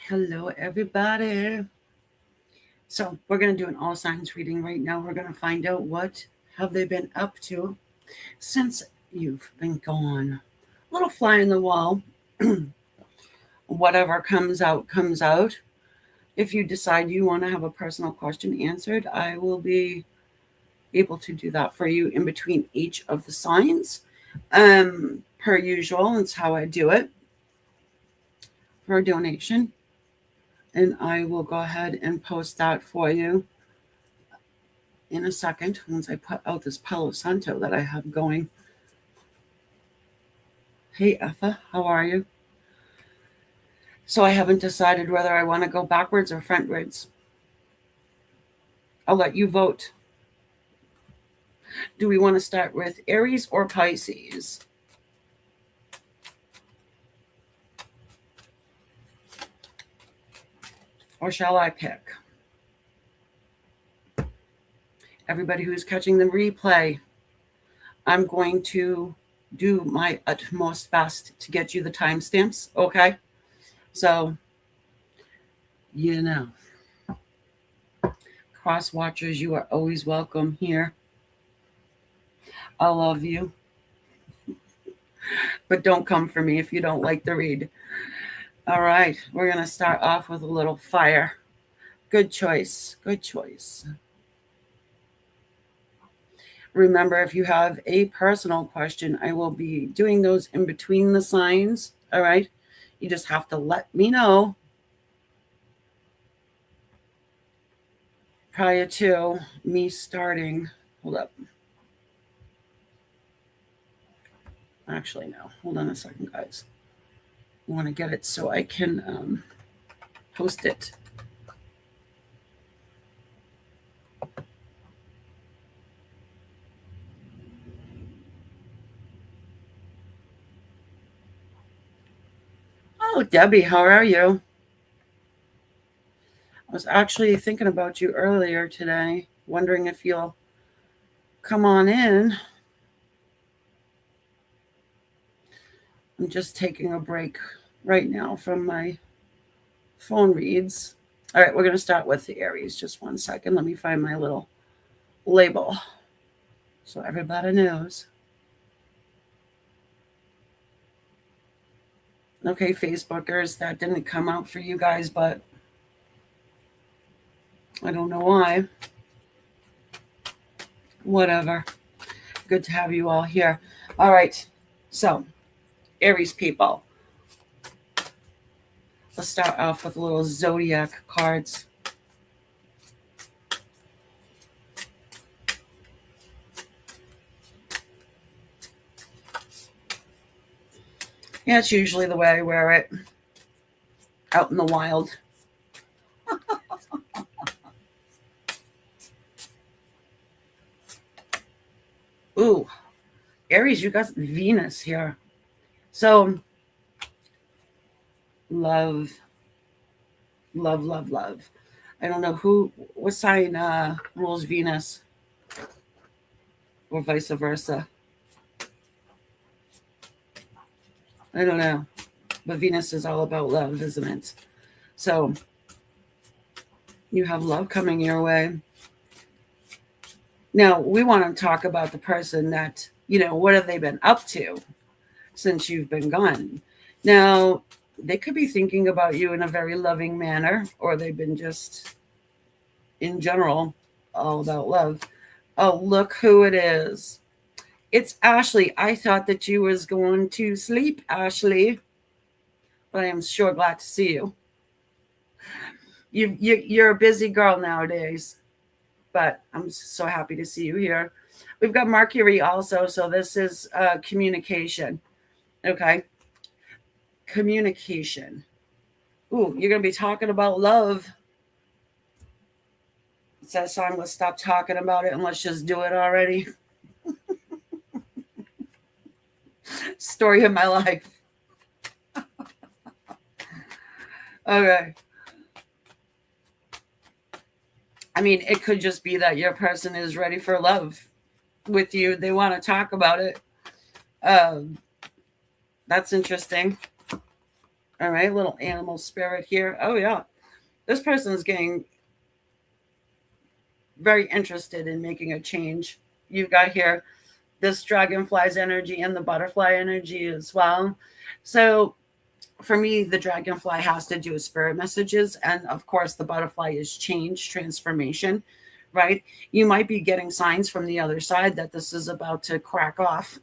Hello, everybody. So we're going to do an all signs reading right now. We're going to find out what have they been up to since you've been gone. A little fly in the wall. Whatever comes out, comes out. If you decide you want to have a personal question answered, I will be able to do that for you in between each of the signs. Per usual, it's how I do it for a donation. And I will go ahead and post that for you in a second once I put out this Palo Santo that I have going. Hey, Effa, how are you? So I haven't decided whether I want to go backwards or frontwards. I'll let you vote. Do we want to start with Aries or Pisces? Or shall I pick? Everybody who's catching the replay, I'm going to do my utmost best to get you the timestamps, okay? So, you know, cross watchers, you are always welcome here. I love you. But don't come for me if you don't like the read. All right, we're going to start off with a little fire. Good choice. Good choice. Remember, if you have a personal question, I will be doing those in between the signs. All right. You just have to let me know prior to me starting. Hold up. Actually, no. Hold on a second, guys. I want to get it so I can post it. Oh, Debbie, how are you? I was actually thinking about you earlier today, wondering if you'll come on in. I'm just taking a break right now from my phone reads. All right, we're going to start with the Aries. Just one second. Let me find my little label so everybody knows. Okay, Facebookers, that didn't come out for you guys, but I don't know why. Whatever. Good to have you all here. All right, so Aries people. Let's start off with a little zodiac cards. Yeah, it's usually the way I wear it out in the wild. Ooh, Aries, you got Venus here. So, love, love, love, love. I don't know what sign rules Venus or vice versa. I don't know. But Venus is all about love, isn't it? So, you have love coming your way. Now, we want to talk about the person that, what have they been up to since you've been gone? Now, they could be thinking about you in a very loving manner, or they've been just, in general, all about love. Oh, look who it is. It's Ashley. I thought that you was going to sleep, Ashley, but I am sure glad to see you. You're a busy girl nowadays, but I'm so happy to see you here. We've got Mercury also, so this is communication. Okay, communication. Ooh, you're gonna be talking about love. It's that song. Let's stop talking about it and let's just do it already. Story of my life. Okay. I mean, it could just be that your person is ready for love with you. They want to talk about it. That's interesting. All right, little animal spirit here. Oh, yeah. This person is getting very interested in making a change. You've got here this dragonfly's energy and the butterfly energy as well. So for me, the dragonfly has to do with spirit messages. And of course, the butterfly is change, transformation, right? You might be getting signs from the other side that this is about to crack off.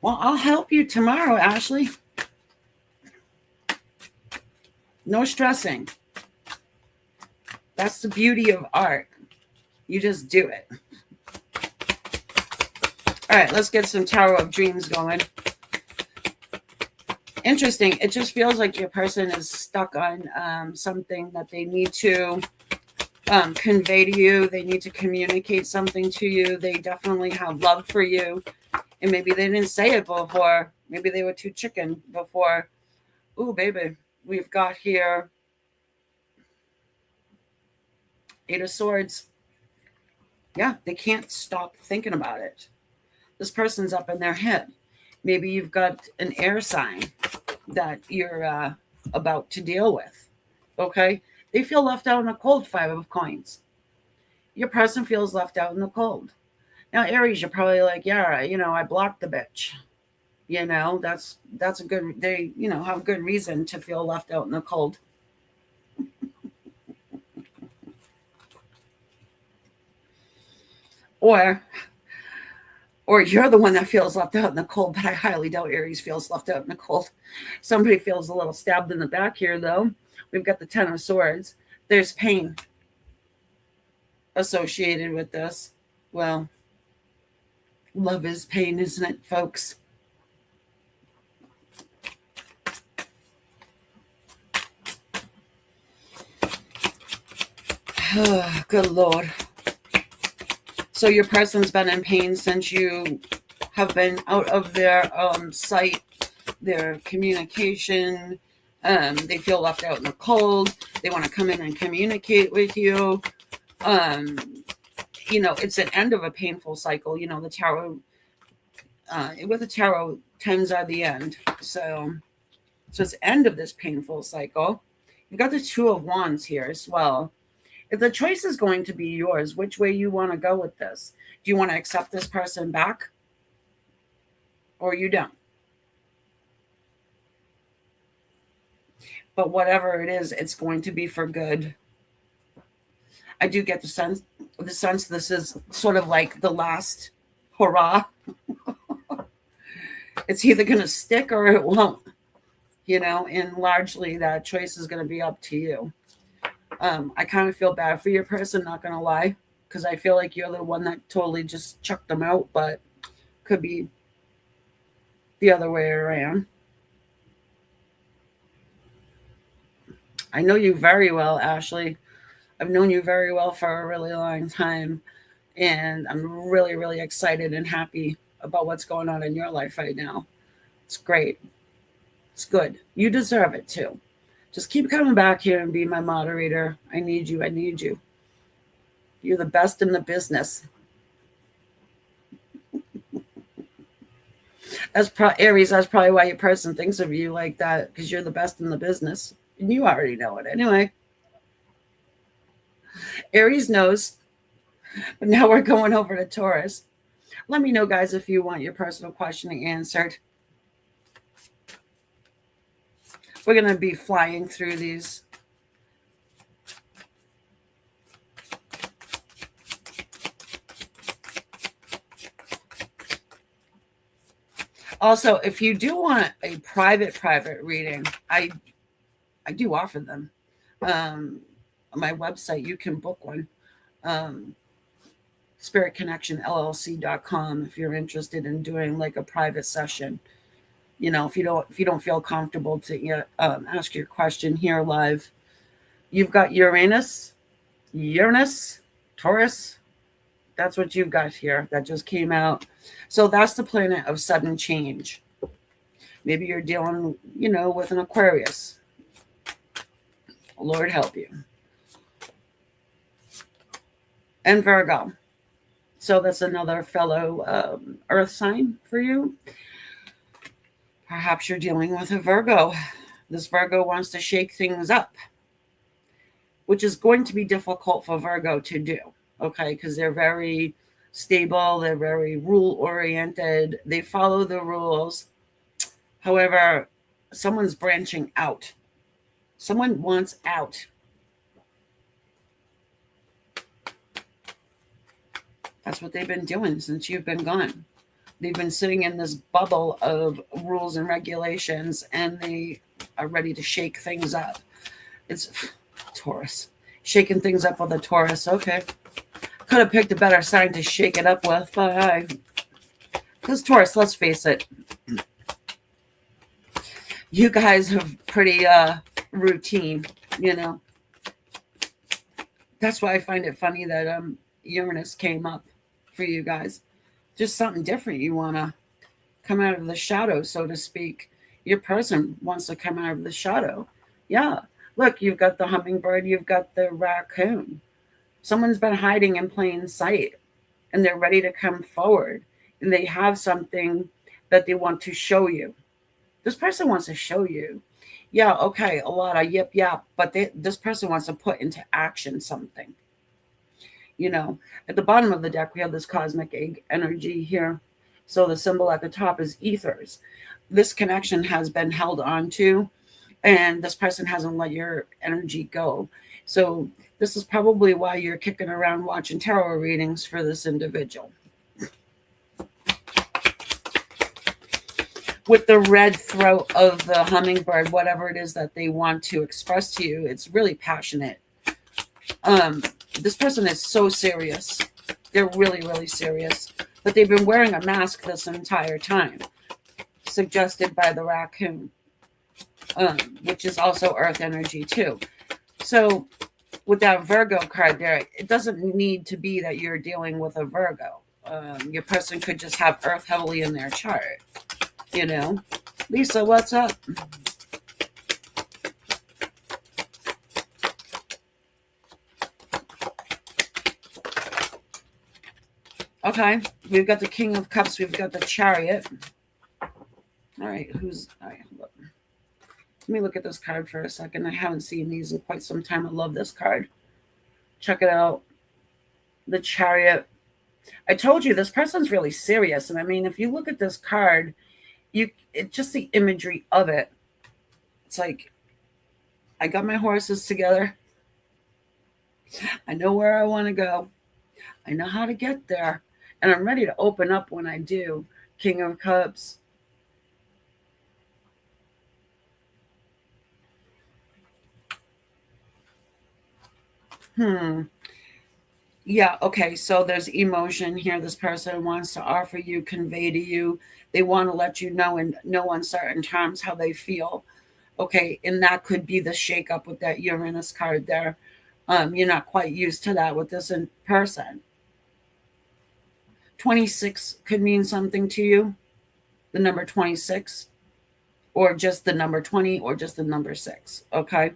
Well, I'll help you tomorrow, Ashley. No stressing. That's the beauty of art. You just do it. All right, let's get some Tarot of Dreams going. Interesting. It just feels like your person is stuck on something that they need to convey to you. They need to communicate something to you. They definitely have love for you. And maybe they didn't say it before. Maybe they were too chicken before. Ooh, baby. We've got here Eight of Swords. Yeah, they can't stop thinking about it. This person's up in their head. Maybe you've got an air sign that you're about to deal with. Okay? They feel left out in the cold, Five of Coins. Your person feels left out in the cold. Now, Aries, you're probably like, yeah, I blocked the bitch. That's a good, they, have good reason to feel left out in the cold. Or you're the one that feels left out in the cold, but I highly doubt Aries feels left out in the cold. Somebody feels a little stabbed in the back here, though. We've got the Ten of Swords. There's pain associated with this. Well, love is pain, isn't it, folks? Oh, good Lord. So your person's been in pain since you have been out of their sight, their communication. They feel left out in the cold. They want to come in and communicate with you. It's an end of a painful cycle. The tarot, with the tarot, times are the end. So it's the end of this painful cycle. You've got the Two of Wands here as well. If the choice is going to be yours, which way you want to go with this? Do you want to accept this person back? Or you don't? But whatever it is, it's going to be for good. I do get the sense this is sort of like the last hurrah. It's either going to stick or it won't. And largely that choice is going to be up to you. I kind of feel bad for your person, not going to lie, because I feel like you're the one that totally just chucked them out, but could be the other way around. I know you very well, Ashley. I've known you very well for a really long time, and I'm really, really excited and happy about what's going on in your life right now. It's great. It's good. You deserve it too. Just keep coming back here and be my moderator. I need you. I need you. You're the best in the business. Aries, that's probably why your person thinks of you like that, because you're the best in the business. And you already know it anyway. Aries knows. But now we're going over to Taurus. Let me know, guys, if you want your personal question answered. We're going to be flying through these. Also, if you do want a private reading, I do offer them. On my website, you can book one. SpiritConnectionLLC.com if you're interested in doing like a private session. If you don't feel comfortable to ask your question here live. You've got Uranus, Taurus. That's what you've got here. That just came out. So that's the planet of sudden change. Maybe you're dealing, with an Aquarius. Lord help you. and Virgo. So that's another fellow earth sign for you. Perhaps you're dealing with a Virgo. This Virgo wants to shake things up, which is going to be difficult for Virgo to do, okay? Because they're very stable, they're very rule oriented, they follow the rules. However, someone's branching out. Someone wants out. That's what they've been doing since you've been gone. They've been sitting in this bubble of rules and regulations, and they are ready to shake things up. It's Taurus. Shaking things up with a Taurus. Okay. Could have picked a better sign to shake it up with, but because Taurus, let's face it, you guys have pretty routine, you know. That's why I find it funny that Uranus came up for you guys. Just something different. You want to come out of the shadow, so to speak. Your person wants to come out of the shadow. Yeah. Look, you've got the hummingbird, you've got the raccoon. Someone's been hiding in plain sight, and they're ready to come forward, and they have something that they want to show you. This person wants to show you. Yeah, okay, a lot of yip yap, but this person wants to put into action something. You know, at the bottom of the deck, we have this cosmic egg energy here. So the symbol at the top is ethers. This connection has been held on to, and this person hasn't let your energy go. So this is probably why you're kicking around watching tarot readings for this individual. With the red throat of the hummingbird, whatever it is that they want to express to you, it's really passionate. This person is so serious. They're really, really serious. But they've been wearing a mask this entire time, suggested by the raccoon, which is also earth energy too. So with that Virgo card there, it doesn't need to be that you're dealing with a Virgo. Your person could just have earth heavily in their chart. You know, Lisa, what's up? Okay, we've got the King of Cups, we've got the Chariot. All right, all right, let me look at this card for a second. I haven't seen these in quite some time. I love this card. Check it out. The Chariot. I told you this person's really serious, and I mean, if you look at this card, it's just the imagery of it. It's like, I got my horses together. I know where I want to go. I know how to get there. And I'm ready to open up when I do. King of Cups. Yeah, okay. So there's emotion here. This person wants to offer you, convey to you. They want to let you know in no uncertain terms how they feel. Okay, and that could be the shakeup with that Uranus card there. You're not quite used to that with this in person. 26 could mean something to you. The number 26, or just the number 20, or just the number 6. Okay.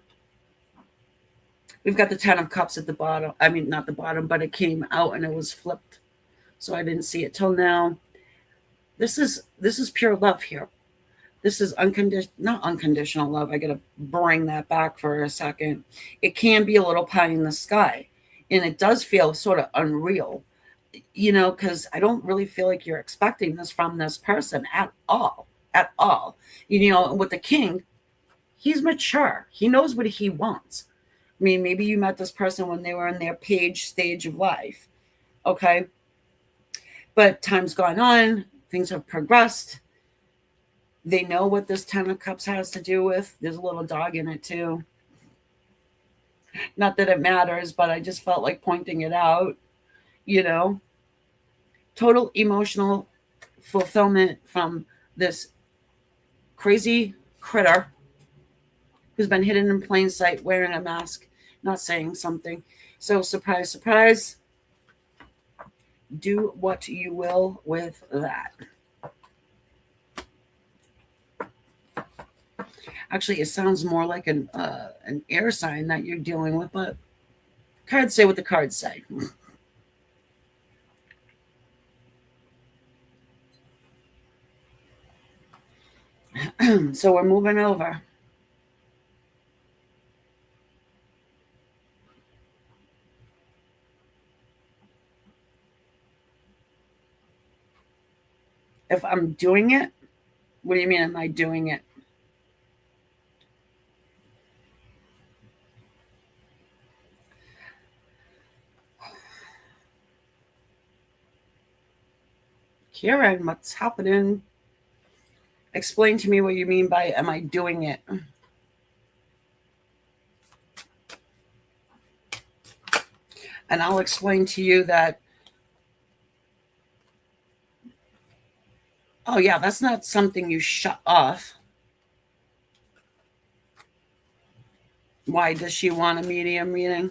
We've got the 10 of Cups at the bottom. I mean, not the bottom, but it came out and it was flipped. So I didn't see it till now. This is pure love here. This is not unconditional love. I got to bring that back for a second. It can be a little pie in the sky, and it does feel sort of unreal, you know, because I don't really feel like you're expecting this from this person at all. At all. You know, with the King, he's mature. He knows what he wants. I mean, maybe you met this person when they were in their page stage of life. Okay. But time's gone on, things have progressed. They know what this 10 of Cups has to do with. There's a little dog in it too. Not that it matters, but I just felt like pointing it out. You know, total emotional fulfillment from this crazy critter who's been hidden in plain sight, wearing a mask, not saying something. So surprise, surprise. Do what you will with that. Actually, it sounds more like an air sign that you're dealing with, but cards say what the cards say. So we're moving over. If I'm doing it, what do you mean, am I doing it? Karen, what's happening? Explain to me what you mean by am I doing it? And I'll explain to you that, oh, yeah, that's not something you shut off. Why does she want a medium reading?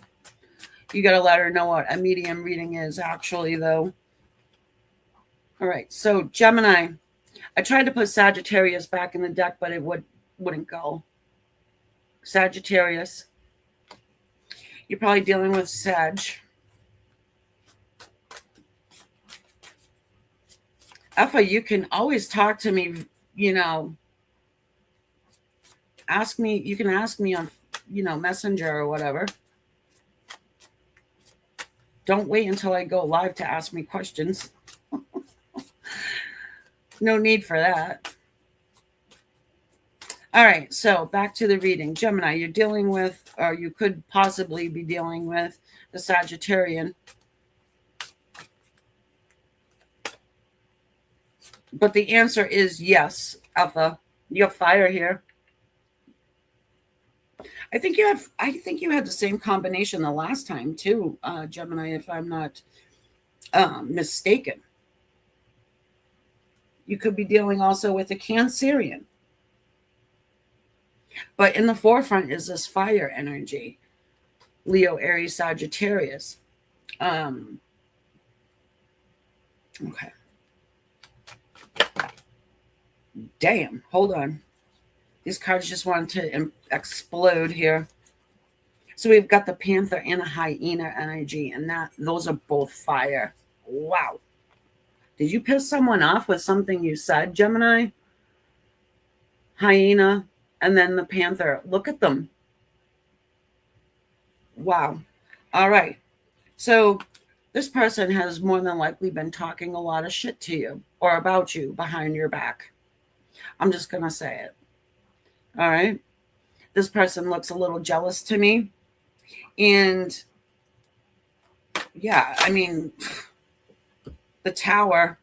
You got to let her know what a medium reading is, actually, though. All right, so Gemini. I tried to put Sagittarius back in the deck, but it wouldn't go. Sagittarius. You're probably dealing with Sag. Effa, you can always talk to me, you know, you can ask me on, Messenger or whatever. Don't wait until I go live to ask me questions. No need for that. All right, so back to the reading. Gemini, you're dealing with, or you could possibly be dealing with, the Sagittarian. But the answer is yes, Alpha. You have fire here. I think you had the same combination the last time too, Gemini, if I'm not mistaken. You could be dealing also with a Cancerian. But in the forefront is this fire energy. Leo, Aries, Sagittarius. Okay. Damn, hold on. These cards just wanted to explode here. So we've got the Panther and a Hyena energy, and those are both fire. Wow. Did you piss someone off with something you said, Gemini? Hyena, and then the Panther. Look at them. Wow. All right. So this person has more than likely been talking a lot of shit to you or about you behind your back. I'm just going to say it. All right. This person looks a little jealous to me. And yeah, I mean, the Tower.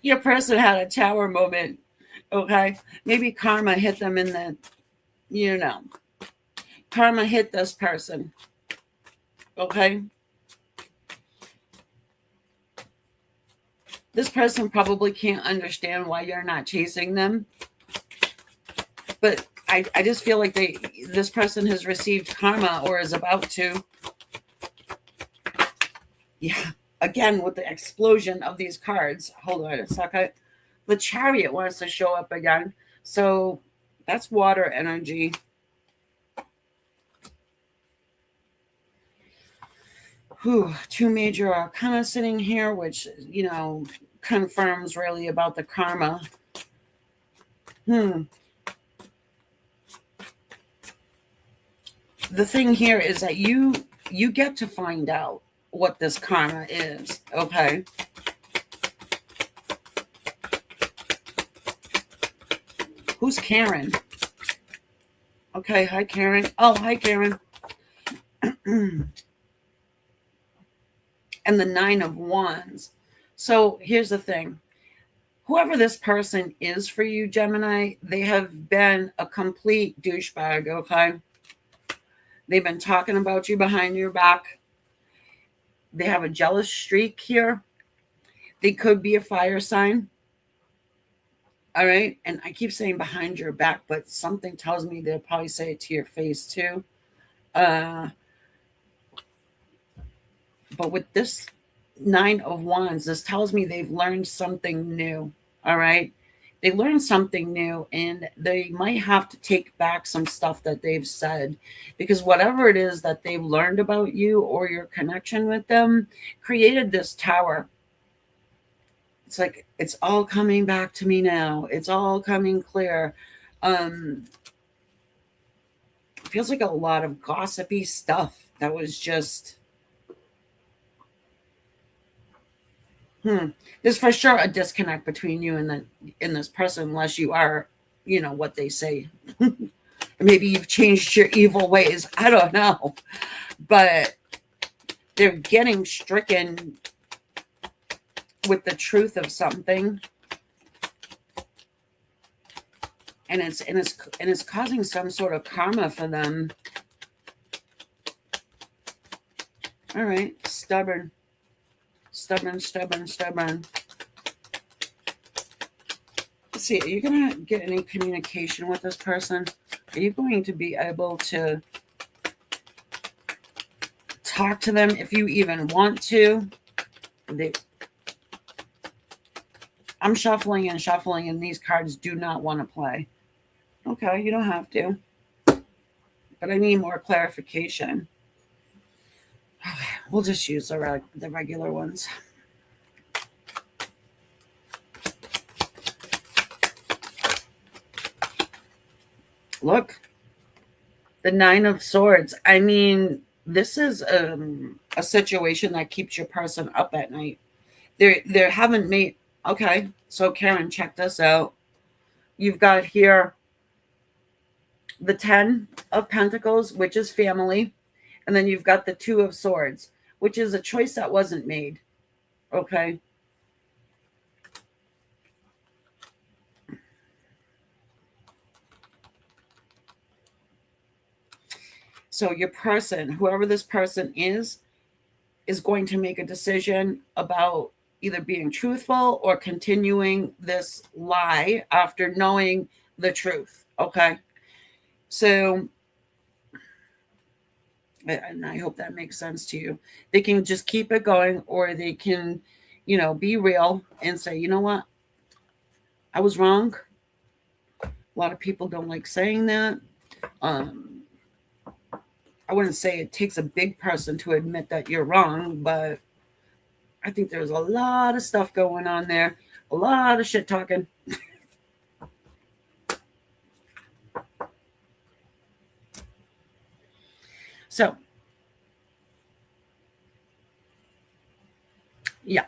Your person had a Tower moment. Okay. Maybe karma hit them in the, karma hit this person. Okay. This person probably can't understand why you're not chasing them. But I just feel like this person has received karma or is about to. Yeah. Again, with the explosion of these cards. Hold on a second. The Chariot wants to show up again. So that's water energy. Two major arcana sitting here, which, confirms really about the karma. The thing here is that you get to find out what this karma is, okay? Who's Karen? Okay, hi, Karen. Oh, hi, Karen. And the Nine of Wands. So here's the thing. Whoever this person is for you, Gemini, they have been a complete douchebag, okay? They've been talking about you behind your back. They have a jealous streak here. They could be a fire sign. All right. And I keep saying behind your back, but something tells me they'll probably say it to your face too. But with this Nine of Wands, this tells me they've learned something new. All right. They learned something new, and they might have to take back some stuff that they've said, because whatever it is that they've learned about you or your connection with them created this tower. It's like it's all coming back to me now. It's all coming clear. Um, feels like a lot of gossipy stuff that was just there's for sure a disconnect between you and this person, unless you are, what they say. Maybe you've changed your evil ways. I don't know. But they're getting stricken with the truth of something. And it's causing some sort of karma for them. All right, stubborn. Let's see, are you going to get any communication with this person? Are you going to be able to talk to them if you even want to? I'm shuffling, and these cards do not want to play. Okay, you don't have to. But I need more clarification. Okay, we'll just use the regular ones. Look, the Nine of Swords. I mean, this is a situation that keeps your person up at night. They haven't made. Okay, so Karen, check this out. You've got here the 10 of Pentacles, which is family. And then you've got the 2 of Swords, which is a choice that wasn't made. Okay. So your person, whoever this person is going to make a decision about either being truthful or continuing this lie after knowing the truth. Okay. So, and I hope that makes sense to you. They can just keep it going, or they can, be real and say, you know what? I was wrong. A lot of people don't like saying that. I wouldn't say it takes a big person to admit that you're wrong, but I think there's a lot of stuff going on there. A lot of shit talking. So, yeah.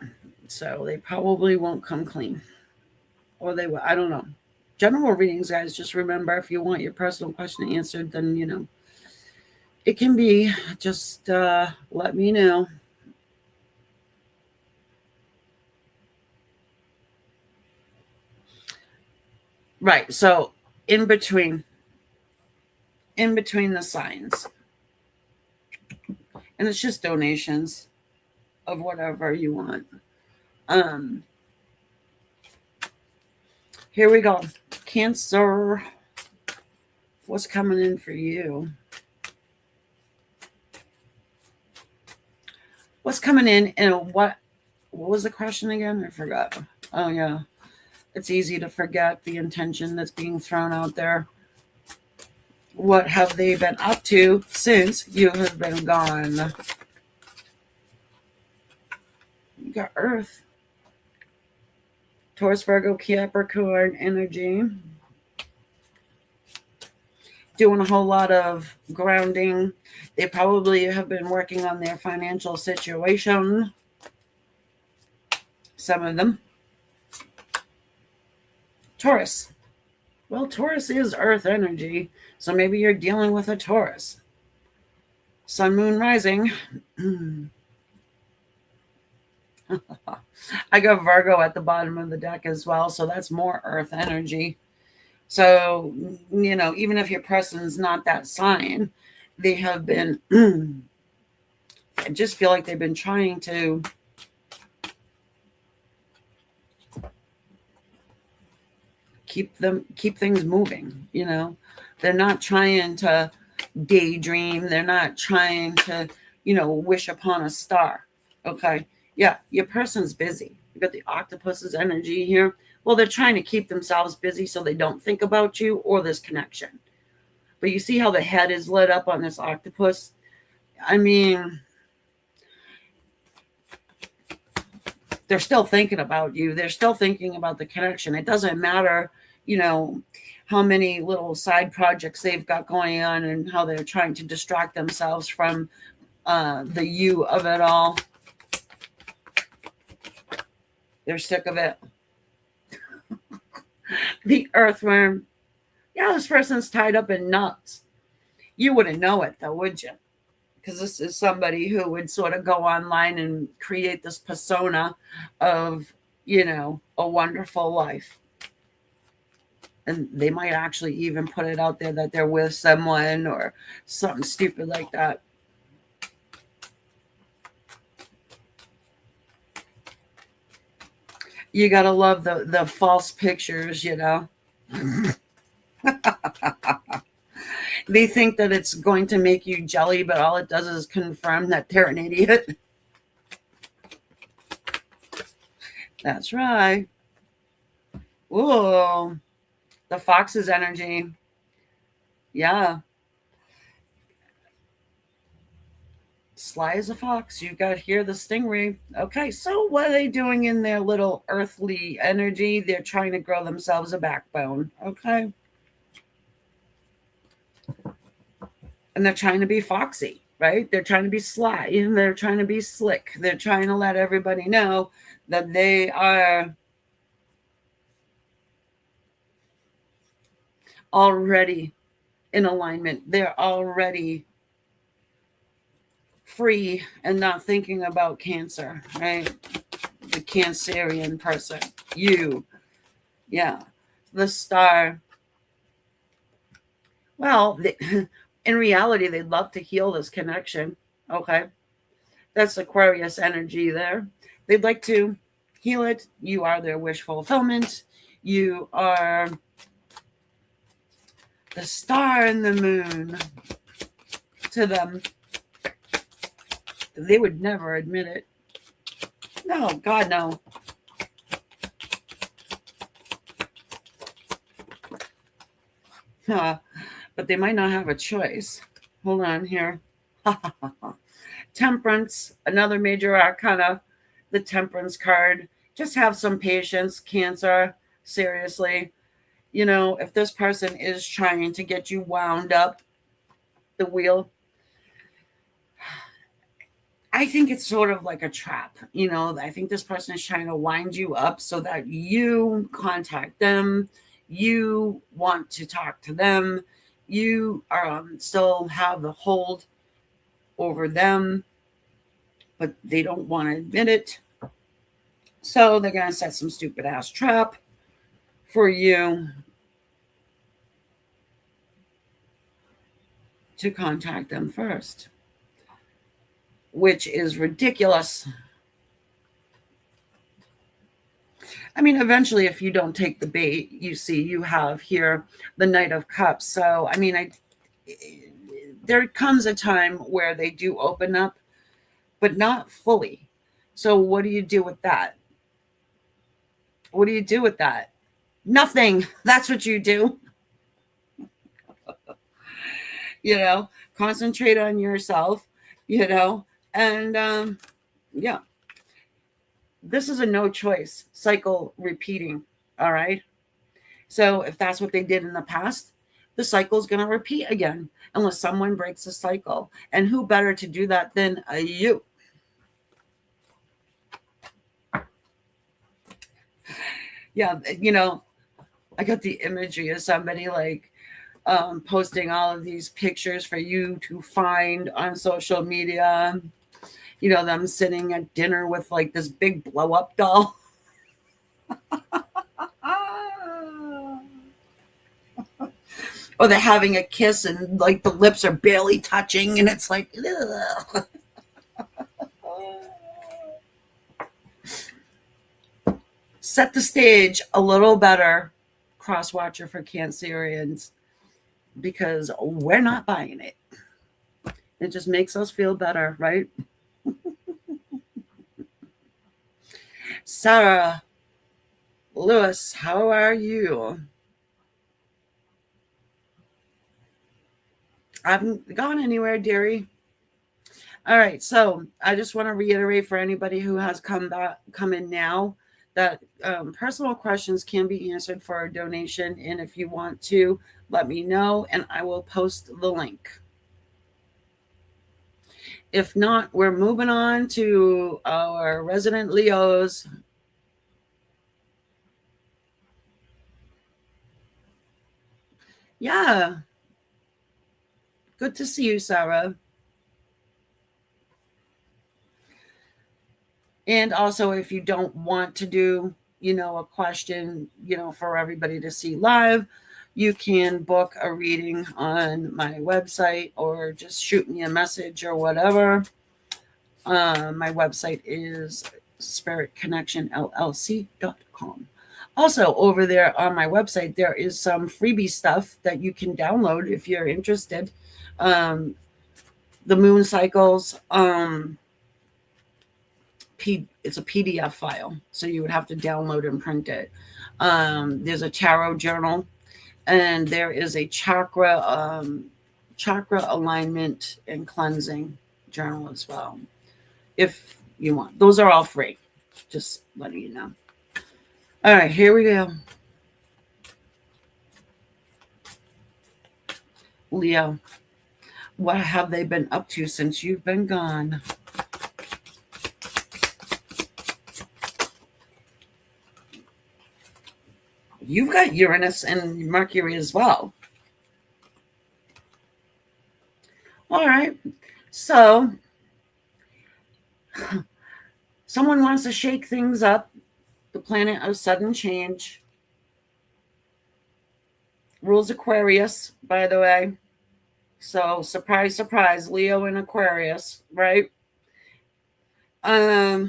So they probably won't come clean. Or they will. I don't know. General readings, guys, just remember, if you want your personal question answered, then, it can be. Just let me know. Right. So in between the signs. And it's just donations of whatever you want. Here we go. Cancer. What's coming in for you? What's coming in, and what was the question again? I forgot. Oh, yeah. It's easy to forget the intention that's being thrown out there. What have they been up to since you have been gone? You got Earth. Taurus, Virgo, Capricorn energy. Doing a whole lot of grounding. They probably have been working on their financial situation. Some of them. Taurus. Well, Taurus is Earth energy, so maybe you're dealing with a Taurus. Sun, Moon, Rising. I got Virgo at the bottom of the deck as well, so that's more Earth energy. So, even if your person's not that sign, they have been, I just feel like they've been trying to keep things moving. They're not trying to daydream. They're not trying to, wish upon a star. Okay. Yeah. Your person's busy. You got the octopus's energy here. Well, they're trying to keep themselves busy so they don't think about you or this connection. But you see how the head is lit up on this octopus? I mean, they're still thinking about you. They're still thinking about the connection. It doesn't matter, you know, how many little side projects they've got going on and how they're trying to distract themselves from the you of it all. They're sick of it. The earthworm. Yeah, this person's tied up in knots. You wouldn't know it though, would you? Because this is somebody who would sort of go online and create this persona of, you know, a wonderful life. And they might actually even put it out there that they're with someone or something stupid like that. You gotta love the false pictures, you know. They think that it's going to make you jelly, but all it does is confirm that they're an idiot. That's right. Ooh, the fox's energy. Yeah. Sly as a fox. You got here the stingray. Okay, so what are they doing in their little earthly energy? They're trying to grow themselves a backbone. Okay. And they're trying to be foxy, right? They're trying to be sly, and they're trying to be slick. They're trying to let everybody know that they are already in alignment. They're already free and not thinking about Cancer, right? The Cancerian person. You. Yeah. The star. Well, in reality, they'd love to heal this connection. Okay. That's Aquarius energy there. They'd like to heal it. You are their wish fulfillment. You are the star and the moon to them. They would never admit it. No, God, no. But they might not have a choice. Hold on here. Temperance, another major arcana, the Temperance card. Just have some patience, Cancer. Seriously. You know, if this person is trying to get you wound up the wheel, I think it's sort of like a trap. You know, I think this person is trying to wind you up so that you contact them, you want to talk to them, you still have the hold over them, but they don't want to admit it. So they're going to set some stupid ass trap for you to contact them first, which is ridiculous. I mean, eventually, if you don't take the bait, you see, you have here the Knight of Cups. So, I mean, there comes a time where they do open up, but not fully. So, what do you do with that? What do you do with that? Nothing. That's what you do. You know, concentrate on yourself, you know, and yeah, this is a no choice cycle repeating. All right. So if that's what they did in the past, the cycle is going to repeat again unless someone breaks the cycle. And who better to do that than you? Yeah, you know, I got the imagery of somebody like posting all of these pictures for you to find on social media. You know, them sitting at dinner with like this big blow up doll. Or they're having a kiss and like the lips are barely touching and it's like, ugh. Set the stage a little better, cross watcher for Cancerians, because we're not buying it. It just makes us feel better, right? Sarah, Lewis, how are you? I haven't gone anywhere, dearie. All right, so I just want to reiterate for anybody who has come in now, that personal questions can be answered for a donation, and if you want to, let me know, and I will post the link. If not, we're moving on to our resident Leos. Yeah, good to see you, Sarah. And also, if you don't want to do, a question, for everybody to see live, you can book a reading on my website or just shoot me a message or whatever. My website is spiritconnectionllc.com. Also, over there on my website, there is some freebie stuff that you can download if you're interested. Um, the moon cycles. It's a PDF file, so you would have to download and print it. There's a tarot journal, and there is a chakra alignment and cleansing journal as well, if you want. Those are all free. Just letting you know. All right, here we go. Leo, what have they been up to since you've been gone? You've got Uranus and Mercury as well. All right. So, someone wants to shake things up. The planet of sudden change. Rules Aquarius, by the way. So, surprise, surprise, Leo and Aquarius, right? Yeah,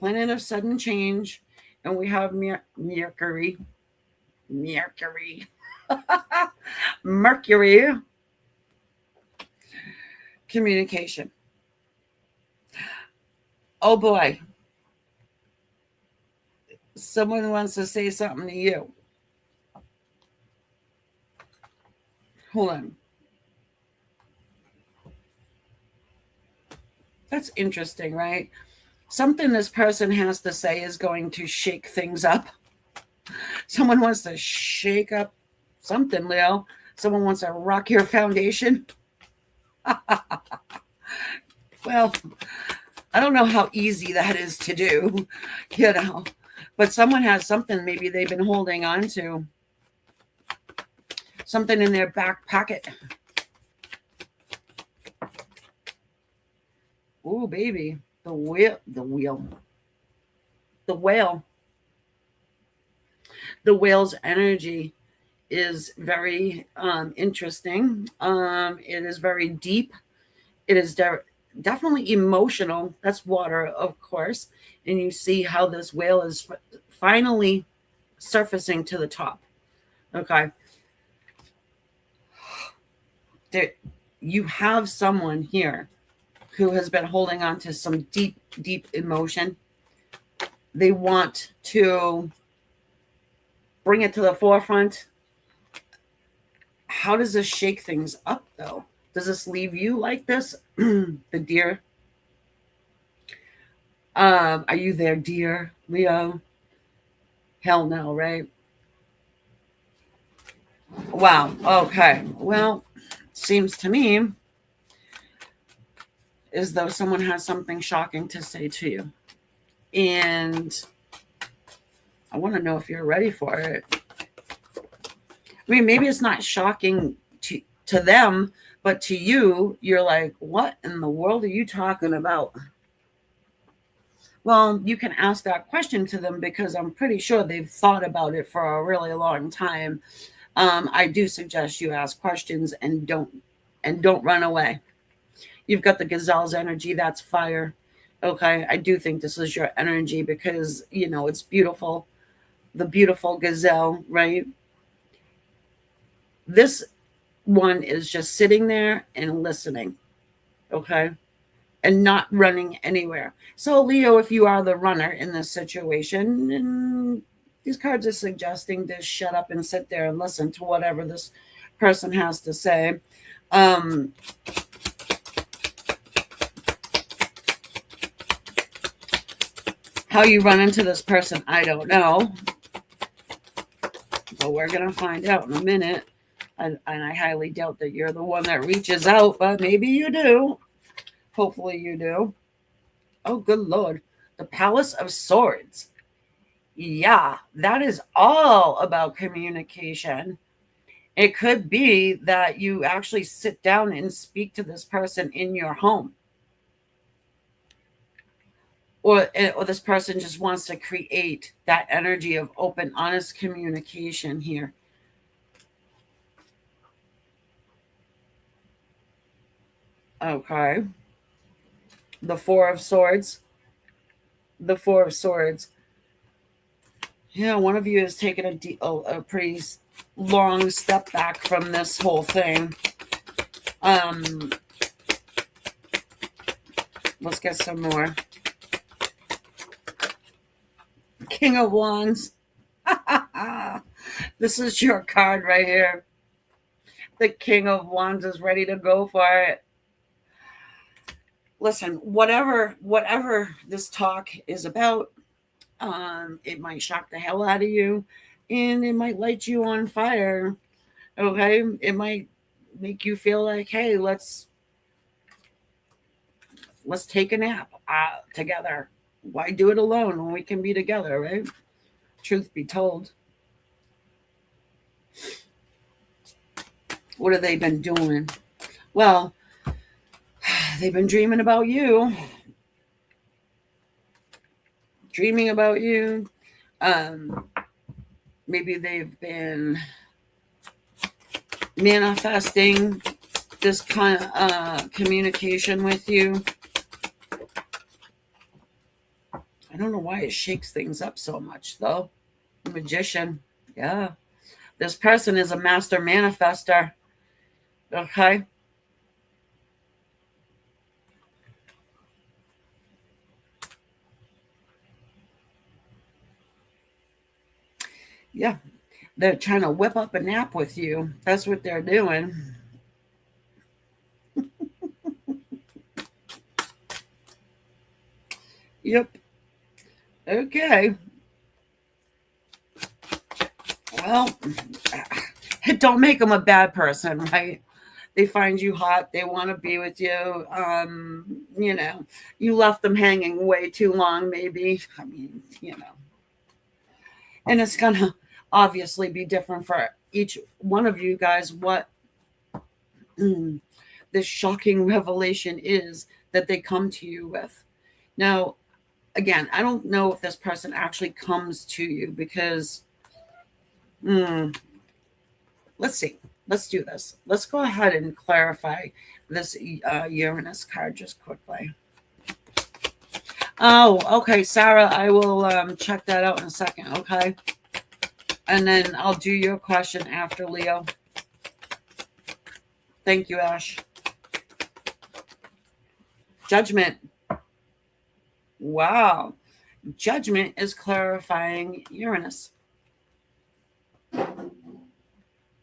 planet of sudden change. And we have Mercury. Mercury. Communication. Oh boy. Someone wants to say something to you. Hold on. That's interesting, right? Something this person has to say is going to shake things up. Someone wants to shake up something, Leo. Someone wants to rock your foundation. Well, I don't know how easy that is to do, but someone has something maybe they've been holding on to. Something in their back pocket. Oh, baby. The whale. The whale's energy is very interesting. It is very deep. It is definitely emotional. That's water, of course. And you see how this whale is finally surfacing to the top. Okay. You have someone here who has been holding on to some deep, deep emotion. They want to bring it to the forefront. How does this shake things up, though? Does this leave you like this? The deer. Are you there, dear Leo? Hell no, right? Wow. Okay. Well, seems to me as though someone has something shocking to say to you. And I want to know if you're ready for it. I mean, maybe it's not shocking to them, but to you, you're like, what in the world are you talking about? Well, you can ask that question to them because I'm pretty sure they've thought about it for a really long time. I do suggest you ask questions and don't run away. You've got the gazelle's energy. That's fire. Okay. I do think this is your energy because, it's beautiful. The beautiful gazelle, right? This one is just sitting there and listening. Okay. And not running anywhere. So, Leo, if you are the runner in this situation, These cards are suggesting to shut up and sit there and listen to whatever this person has to say. How you run into this person, I don't know. But we're going to find out in a minute. And I highly doubt that you're the one that reaches out, but maybe you do. Hopefully you do. Oh, good Lord. The Palace of Swords. Yeah, that is all about communication. It could be that you actually sit down and speak to this person in your home. Or this person just wants to create that energy of open, honest communication here. Okay. The Four of Swords. The Four of Swords. Yeah, one of you has taken a pretty long step back from this whole thing. Let's get some more. King of Wands. This is your card right here. The King of Wands is ready to go for it. Listen, whatever this talk is about, it might shock the hell out of you, and it might light you on fire. Okay, it might make you feel like, hey, let's take a nap together. Why do it alone when we can be together, right? Truth be told. What have they been doing? Well, they've been dreaming about you. Dreaming about you. Maybe they've been manifesting this kind of communication with you. I don't know why it shakes things up so much, though. Magician. Yeah. This person is a master manifester. Okay. Yeah. They're trying to whip up a nap with you. That's what they're doing. Yep. Okay. Well, it don't make them a bad person, right? They find you hot. They want to be with you. You left them hanging way too long, maybe. I mean, and it's going to obviously be different for each one of you guys what this shocking revelation is that they come to you with. Now, again, I don't know if this person actually comes to you because let's see. Let's do this. Let's go ahead and clarify this Uranus card just quickly. Oh, okay, Sarah, I will check that out in a second, okay? And then I'll do your question after, Leo. Thank you, Ash. Judgment. Wow. Judgment is clarifying Uranus.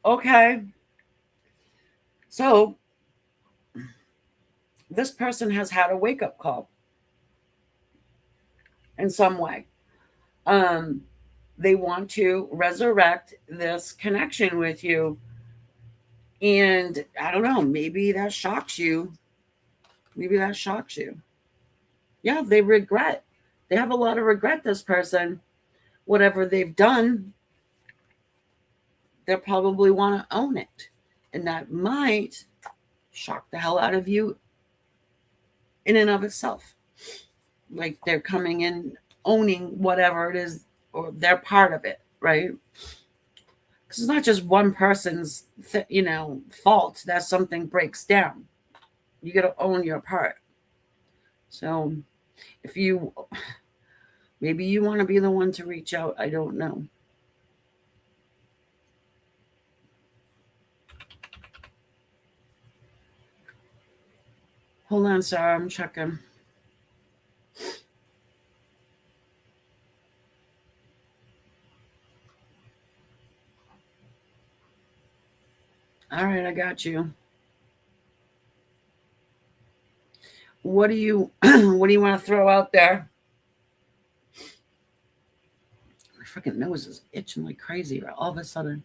Okay. So, this person has had a wake-up call in some way. They want to resurrect this connection with you. And I don't know, maybe that shocks you. Maybe that shocks you. Yeah, they regret. They have a lot of regret, this person. Whatever they've done, they'll probably want to own it. And that might shock the hell out of you in and of itself. Like they're coming in owning whatever it is, or they're part of it, right? Because it's not just one person's fault that something breaks down. You got to own your part. So if maybe you want to be the one to reach out, I don't know. Hold on, Sarah, I'm checking. All right, I got you. What do you what do you want to throw out there? My freaking nose is itching like crazy all of a sudden.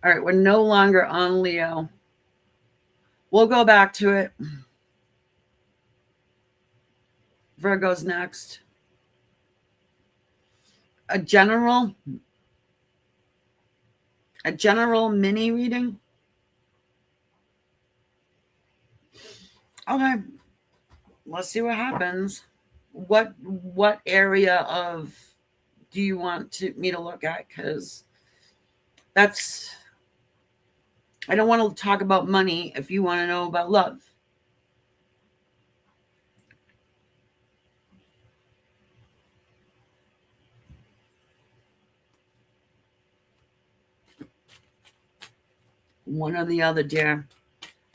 All right, we're no longer on Leo. We'll go back to it. Virgo's next. A general mini reading. Okay, let's see what happens. What area of do you want me to look at? Because that's I don't want to talk about money if you want to know about love. One or the other, dear.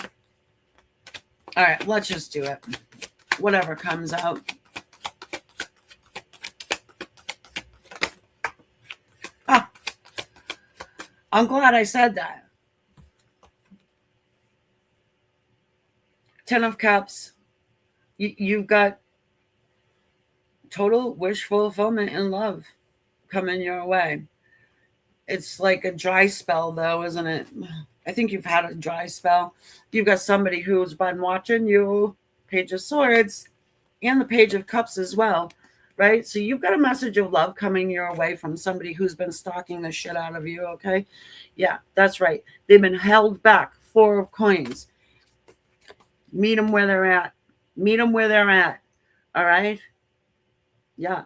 All right, let's just do it. Whatever comes out. Ah, I'm glad I said that. 10 of Cups. You've got total wish fulfillment in love coming your way. It's like a dry spell, though, isn't it? I think you've had a dry spell. You've got somebody who's been watching you, Page of Swords, and the Page of Cups as well, right? So you've got a message of love coming your way from somebody who's been stalking the shit out of you, okay? Yeah, that's right. They've been held back. 4 of Coins. Meet them where they're at. Meet them where they're at. All right? Yeah.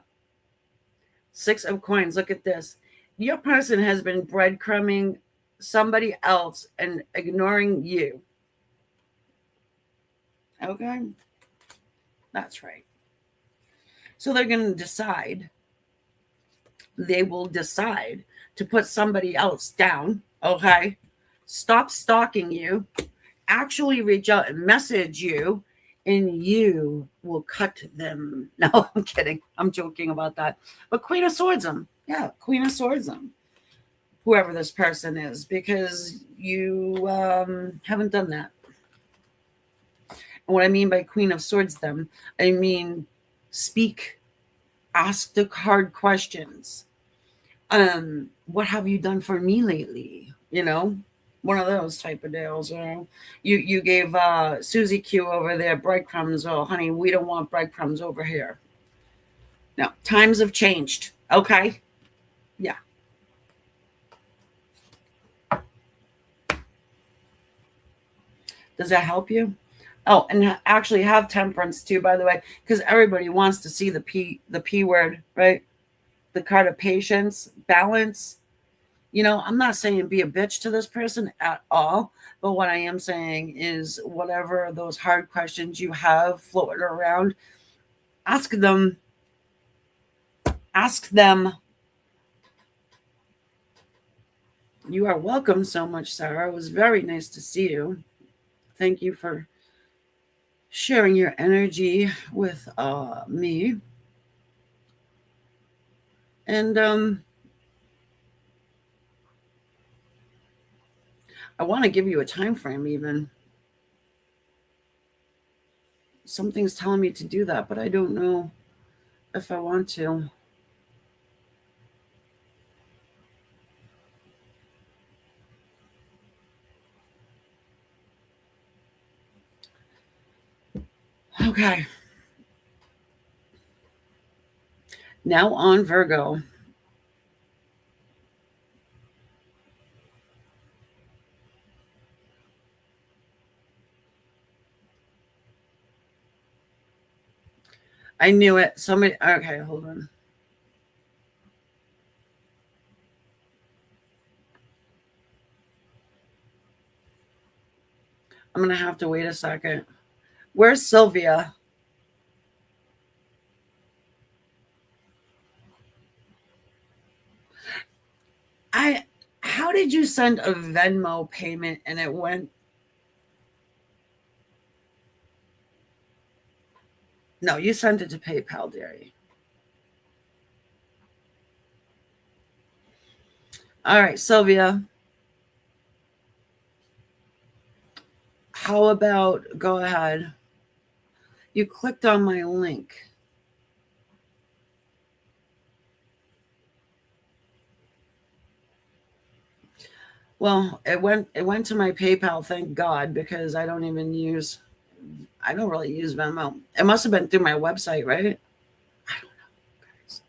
6 of Coins. Look at this. Your person has been breadcrumbing somebody else and ignoring you. Okay? That's right. So they're going to decide. They will decide to put somebody else down. Okay? Stop stalking you. Actually reach out and message you, and you will cut them. No, I'm kidding. I'm joking about that. But Queen of Swords them. Yeah, Queen of Swords them. Whoever this person is, because you haven't done that. And what I mean by Queen of Swords them, I mean speak, ask the hard questions. What have you done for me lately? You know, one of those type of deals. You gave Susie Q over there breadcrumbs. Oh, honey, we don't want breadcrumbs over here. No, times have changed. Okay, yeah. Does that help you? Oh, and actually have temperance too, by the way, because everybody wants to see the P word, right? The card of patience, balance. You know, I'm not saying be a bitch to this person at all, but what I am saying is whatever those hard questions you have floating around, ask them. Ask them. You are welcome so much, Sarah. It was very nice to see you. Thank you for sharing your energy with me. And I want to give you a time frame even. Something's telling me to do that, but I don't know if I want to. Okay. Now on Virgo. I knew it. Somebody. Okay, hold on. I'm going to have to wait a second. Where's Sylvia? How did you send a Venmo payment and it went? No, you sent it to PayPal, dearie. All right, Sylvia. How about go ahead? You clicked on my link. Well, it went to my PayPal, thank God, because I don't really use Venmo. It must have been through my website, right? I don't know, guys.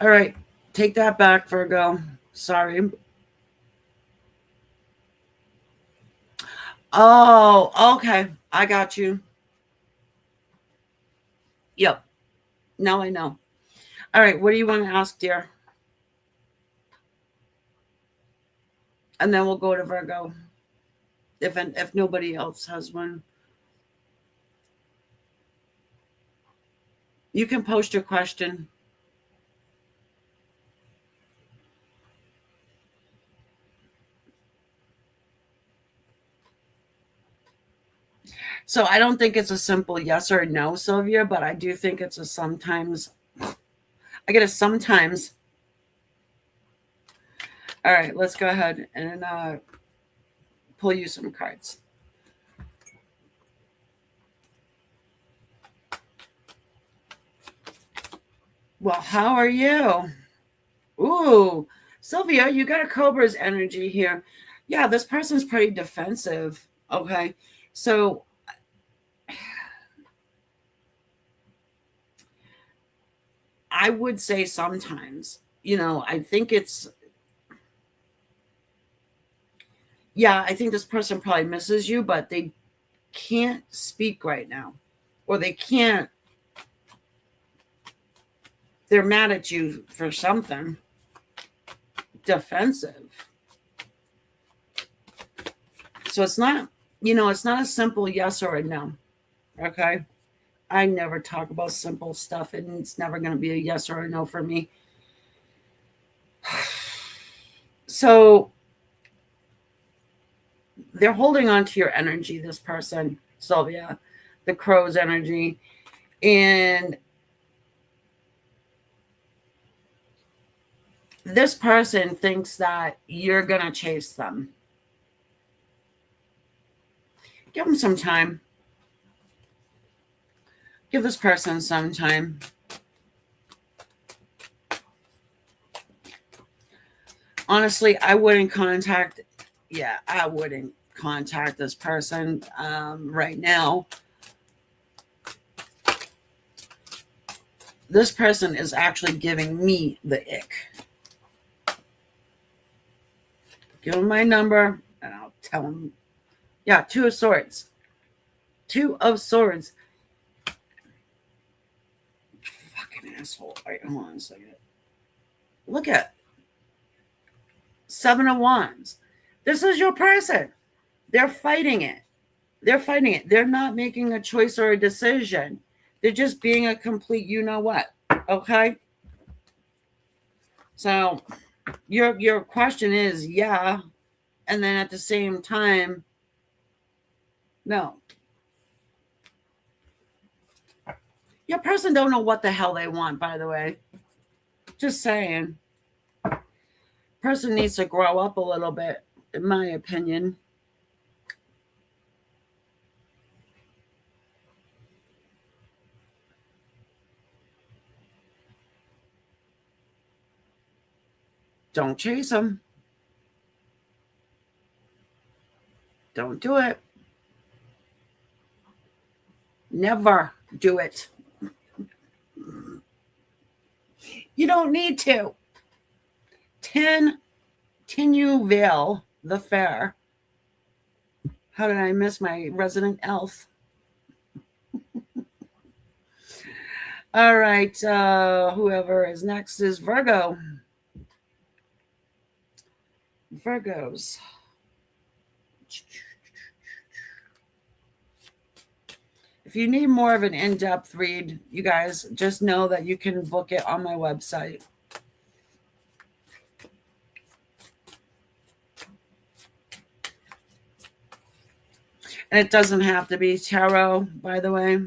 All right, take that back, Virgo. Sorry. Oh, okay. I got you. Yep. Now I know. All right, what do you want to ask, dear? And then we'll go to Virgo if nobody else has one. You can post your question. So I don't think it's a simple yes or no, Sylvia, but I do think it's a sometimes. I get a sometimes. All right, let's go ahead and pull you some cards. Well, how are you? Ooh, Sylvia, you got a Cobra's energy here. Yeah, this person's pretty defensive. Okay. So I would say sometimes, I think I think this person probably misses you, but they can't speak right now. Or they're mad at you for something defensive. So it's not a simple yes or a no. Okay. I never talk about simple stuff, and it's never going to be a yes or a no for me. So they're holding on to your energy, this person, Sylvia, the crow's energy. And this person thinks that you're going to chase them. Give them some time. Give this person some time. Honestly, I wouldn't contact this person right now. This person is actually giving me the ick. Give them my number and I'll tell them. Yeah, Two of Swords. Two of Swords. Fucking asshole. All right, hold on a second. Look at Seven of Wands. This is your person. They're fighting it. They're not making a choice or a decision. They're just being a complete you know what. Okay? So your question is yeah, and then at the same time, no. Your person don't know what the hell they want, by the way. Just saying. Person needs to grow up a little bit, in my opinion. Don't chase them. Don't do it. Never do it. You don't need to. 10 Tinuvale, the fair. How did I miss my resident elf? All right. Whoever is next is Virgo. Virgos. If you need more of an in-depth read, you guys just know that you can book it on my website. And it doesn't have to be tarot, by the way.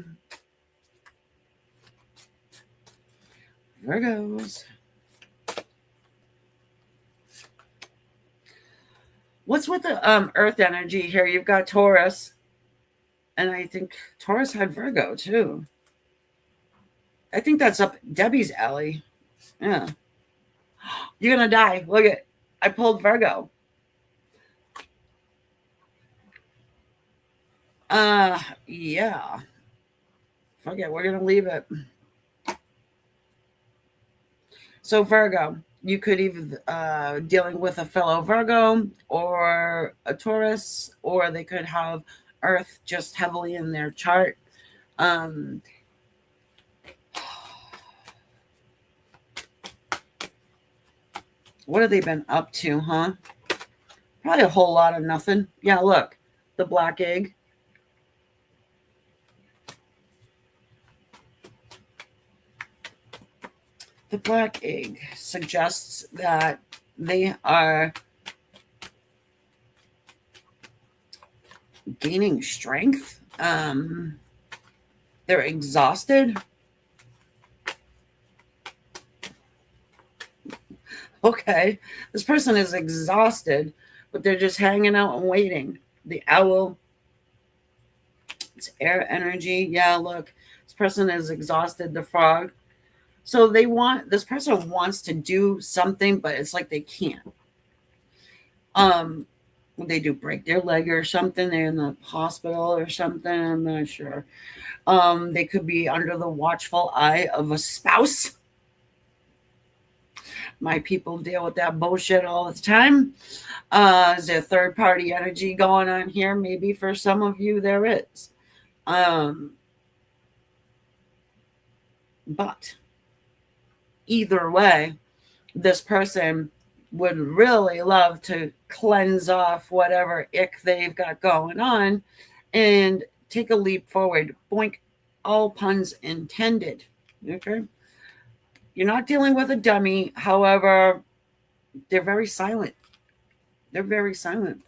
Virgos. What's with the earth energy here? You've got Taurus. And I think Taurus had Virgo too. I think that's up Debbie's alley. Yeah. You're going to die. Look at, I pulled Virgo. Yeah. Fuck it. We're going to leave it. So Virgo, you could either dealing with a fellow Virgo or a Taurus, or they could have Earth just heavily in their chart. What have they been up to, huh? Probably a whole lot of nothing. Yeah, look, the black egg. The black egg suggests that they are gaining strength. They're exhausted. Okay, this person is exhausted, but they're just hanging out and waiting. The owl, it's air energy. Yeah, look, this person is exhausted. The frog. So this person wants to do something, but it's like they can't. They do break their leg or something. They're in the hospital or something. I'm not sure. They could be under the watchful eye of a spouse. My people deal with that bullshit all the time. Is there third party energy going on here? Maybe for some of you there is. But either way, this person would really love to cleanse off whatever ick they've got going on and take a leap forward. Boink, all puns intended. Okay. You're not dealing with a dummy. However, they're very silent. They're very silent.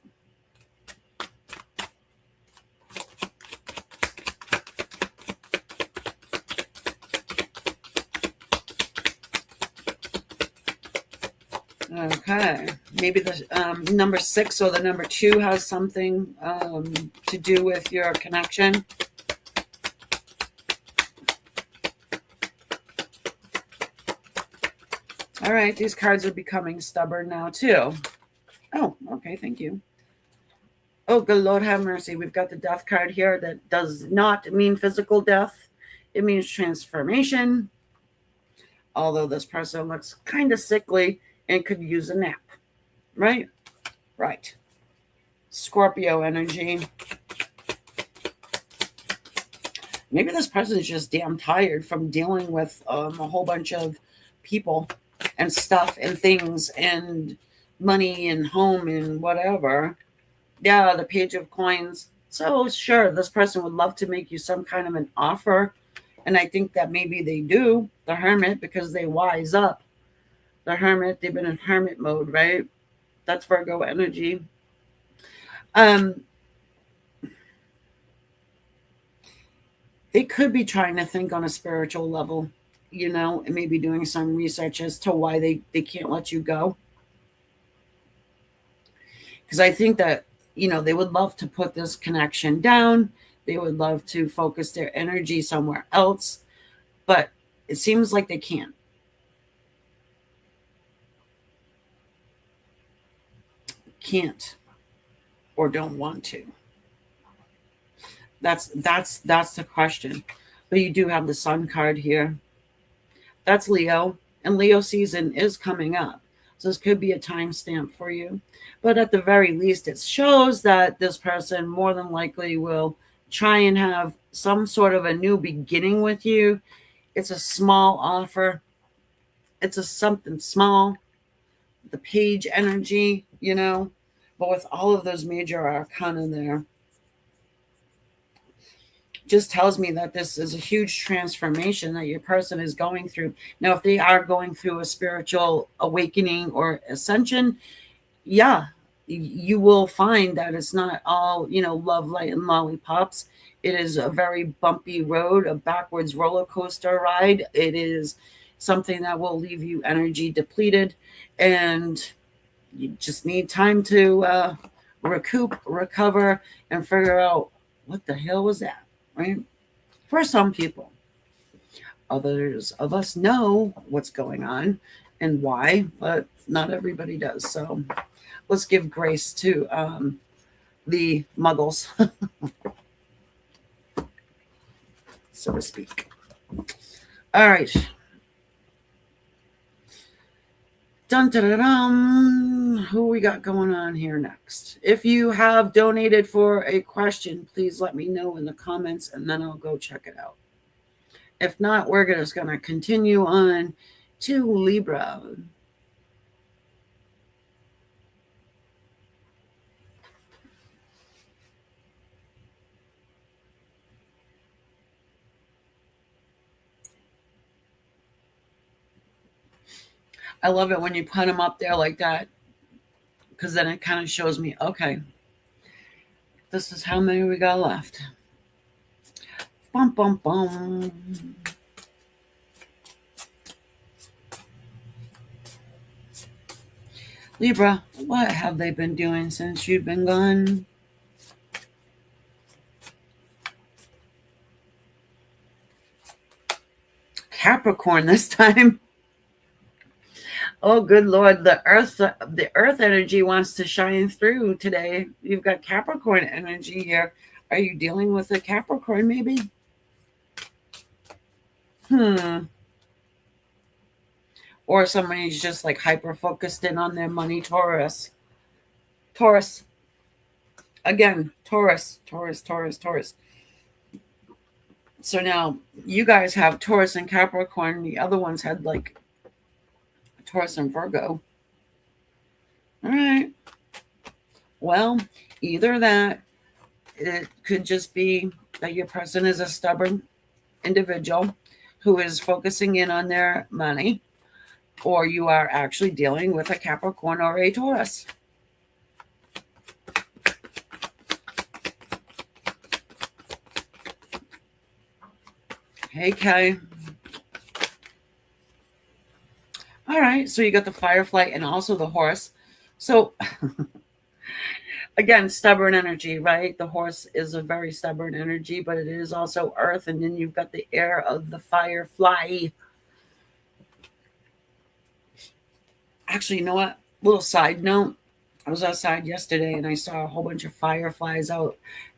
Okay, maybe the number 6 or the number 2 has something to do with your connection. All right, these cards are becoming stubborn now too. Oh, okay, thank you. Oh, good Lord have mercy. We've got the death card here that does not mean physical death. It means transformation. Although this person looks kind of sickly and could use a nap. Right? Right. Scorpio energy. Maybe this person is just damn tired from dealing with a whole bunch of people and stuff and things and money and home and whatever. Yeah, the Page of Coins. So sure, this person would love to make you some kind of an offer. And I think that maybe they do. The Hermit, because they wise up. The Hermit, they've been in hermit mode, right? That's Virgo energy. They could be trying to think on a spiritual level, and maybe doing some research as to why they can't let you go. Because I think that, they would love to put this connection down. They would love to focus their energy somewhere else. But it seems like they can't. Can't or don't want to. That's the question. But you do have the Sun card here. That's Leo, and Leo season is coming up. So this could be a timestamp for you. But at the very least, it shows that this person more than likely will try and have some sort of a new beginning with you. It's a small offer. It's a something small. The Page energy, but with all of those major arcana there, just tells me that this is a huge transformation that your person is going through. Now, if they are going through a spiritual awakening or ascension, yeah, you will find that it's not all, love, light, and lollipops. It is a very bumpy road, a backwards roller coaster ride. It is something that will leave you energy depleted, and you just need time to recoup, recover, and figure out what the hell was that, right? For some people. Others of us know what's going on and why, but not everybody does. So let's give grace to the muggles, so to speak. All right. Dun, dun, dun, dun. Who we got going on here next? If you have donated for a question, please let me know in the comments and then I'll go check it out. If not, we're just going to continue on to Libra. I love it when you put them up there like that, because then it kind of shows me, okay, this is how many we got left. Bum, bum, bum. Libra, what have they been doing since you've been gone? Capricorn this time. Oh, good Lord, the earth energy wants to shine through today. You've got Capricorn energy here. Are you dealing with a Capricorn maybe? Or somebody's just like hyper focused in on their money. Taurus. Again, Taurus. So now you guys have Taurus and Capricorn. The other ones had like Taurus and Virgo. All right. Well, either that, it could just be that your person is a stubborn individual who is focusing in on their money, or you are actually dealing with a Capricorn or a Taurus. Hey, Kay. All right, so you got the Firefly and also the Horse. So, again, stubborn energy, right? The Horse is a very stubborn energy, but it is also Earth, and then you've got the air of the Firefly. Actually, you know what? Little side note. I was outside yesterday and I saw a whole bunch of fireflies out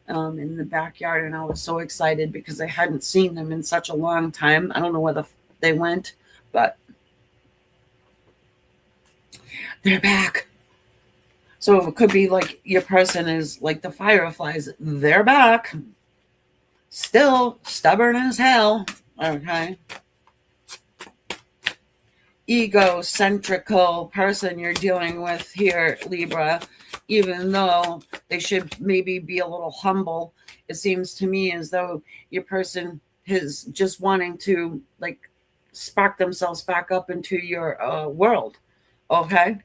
in the backyard, and I was so excited because I hadn't seen them in such a long time. I don't know where they went, but they're back. So it could be like your person is like the fireflies. They're back. Still stubborn as hell. Okay. Egocentrical person you're dealing with here, Libra, even though they should maybe be a little humble. It seems to me as though your person is just wanting to like spark themselves back up into your world. Okay.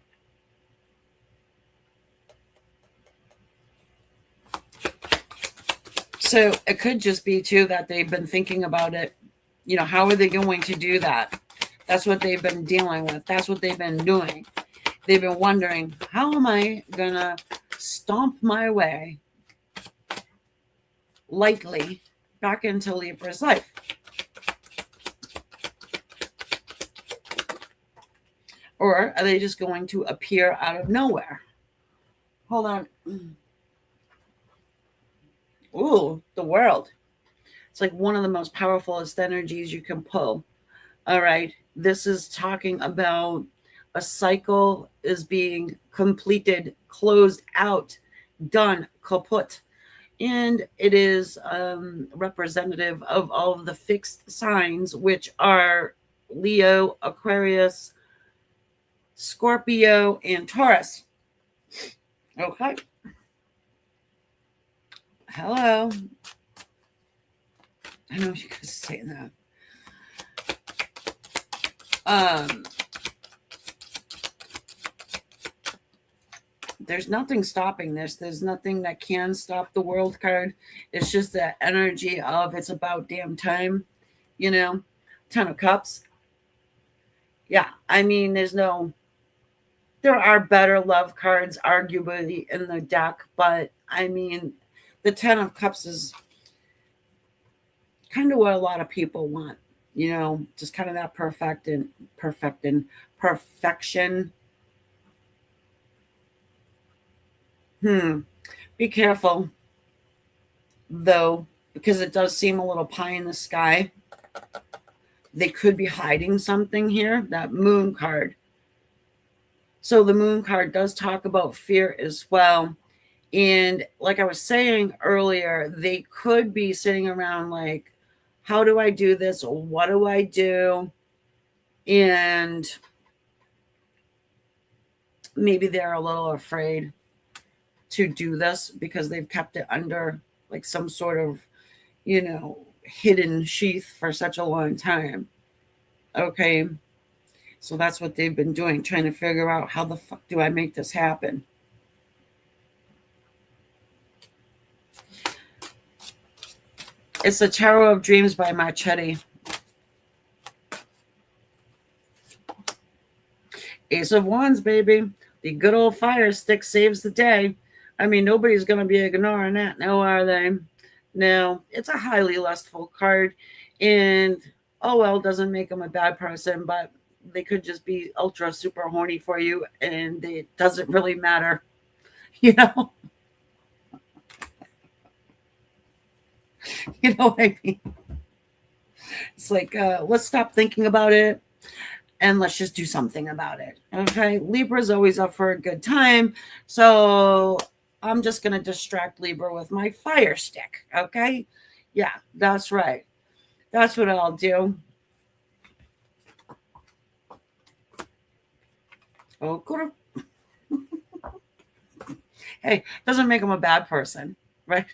So it could just be too that they've been thinking about it. How are they going to do that? That's what they've been dealing with. That's what they've been doing. They've been wondering, how am I going to stomp my way lightly back into Libra's life? Or are they just going to appear out of nowhere? Hold on. Ooh, the World. It's like one of the most powerfulest energies you can pull. All right. This is talking about a cycle is being completed, closed out, done, kaput. And it is representative of all of the fixed signs, which are Leo, Aquarius, Scorpio, and Taurus. Okay. Hello. I know you guys are saying that. There's nothing stopping this. There's nothing that can stop the world card. It's just that energy of it's about damn time, you know. 10 of Cups. Yeah, I mean, there are better love cards, arguably, in the deck, but I mean, the 10 of Cups is kind of what a lot of people want, just kind of that perfection. Be careful, though, because it does seem a little pie in the sky. They could be hiding something here. That Moon card. So the Moon card does talk about fear as well. And like I was saying earlier, they could be sitting around like, how do I do this? What do I do? And maybe they're a little afraid to do this because they've kept it under like some sort of, hidden sheath for such a long time. Okay. So that's what they've been doing, trying to figure out how the fuck do I make this happen? It's the Tarot of Dreams by Marchetti. Ace of Wands, baby. The good old fire stick saves the day. I mean, nobody's going to be ignoring that, no, are they? No, it's a highly lustful card. And, oh well, doesn't make them a bad person, but they could just be ultra super horny for you, and it doesn't really matter, you know? You know what I mean? It's like, let's stop thinking about it and let's just do something about it. Okay. Libra's always up for a good time. So I'm just going to distract Libra with my fire stick. Okay. Yeah, that's right. That's what I'll do. Oh, good. Hey, doesn't make him a bad person, right?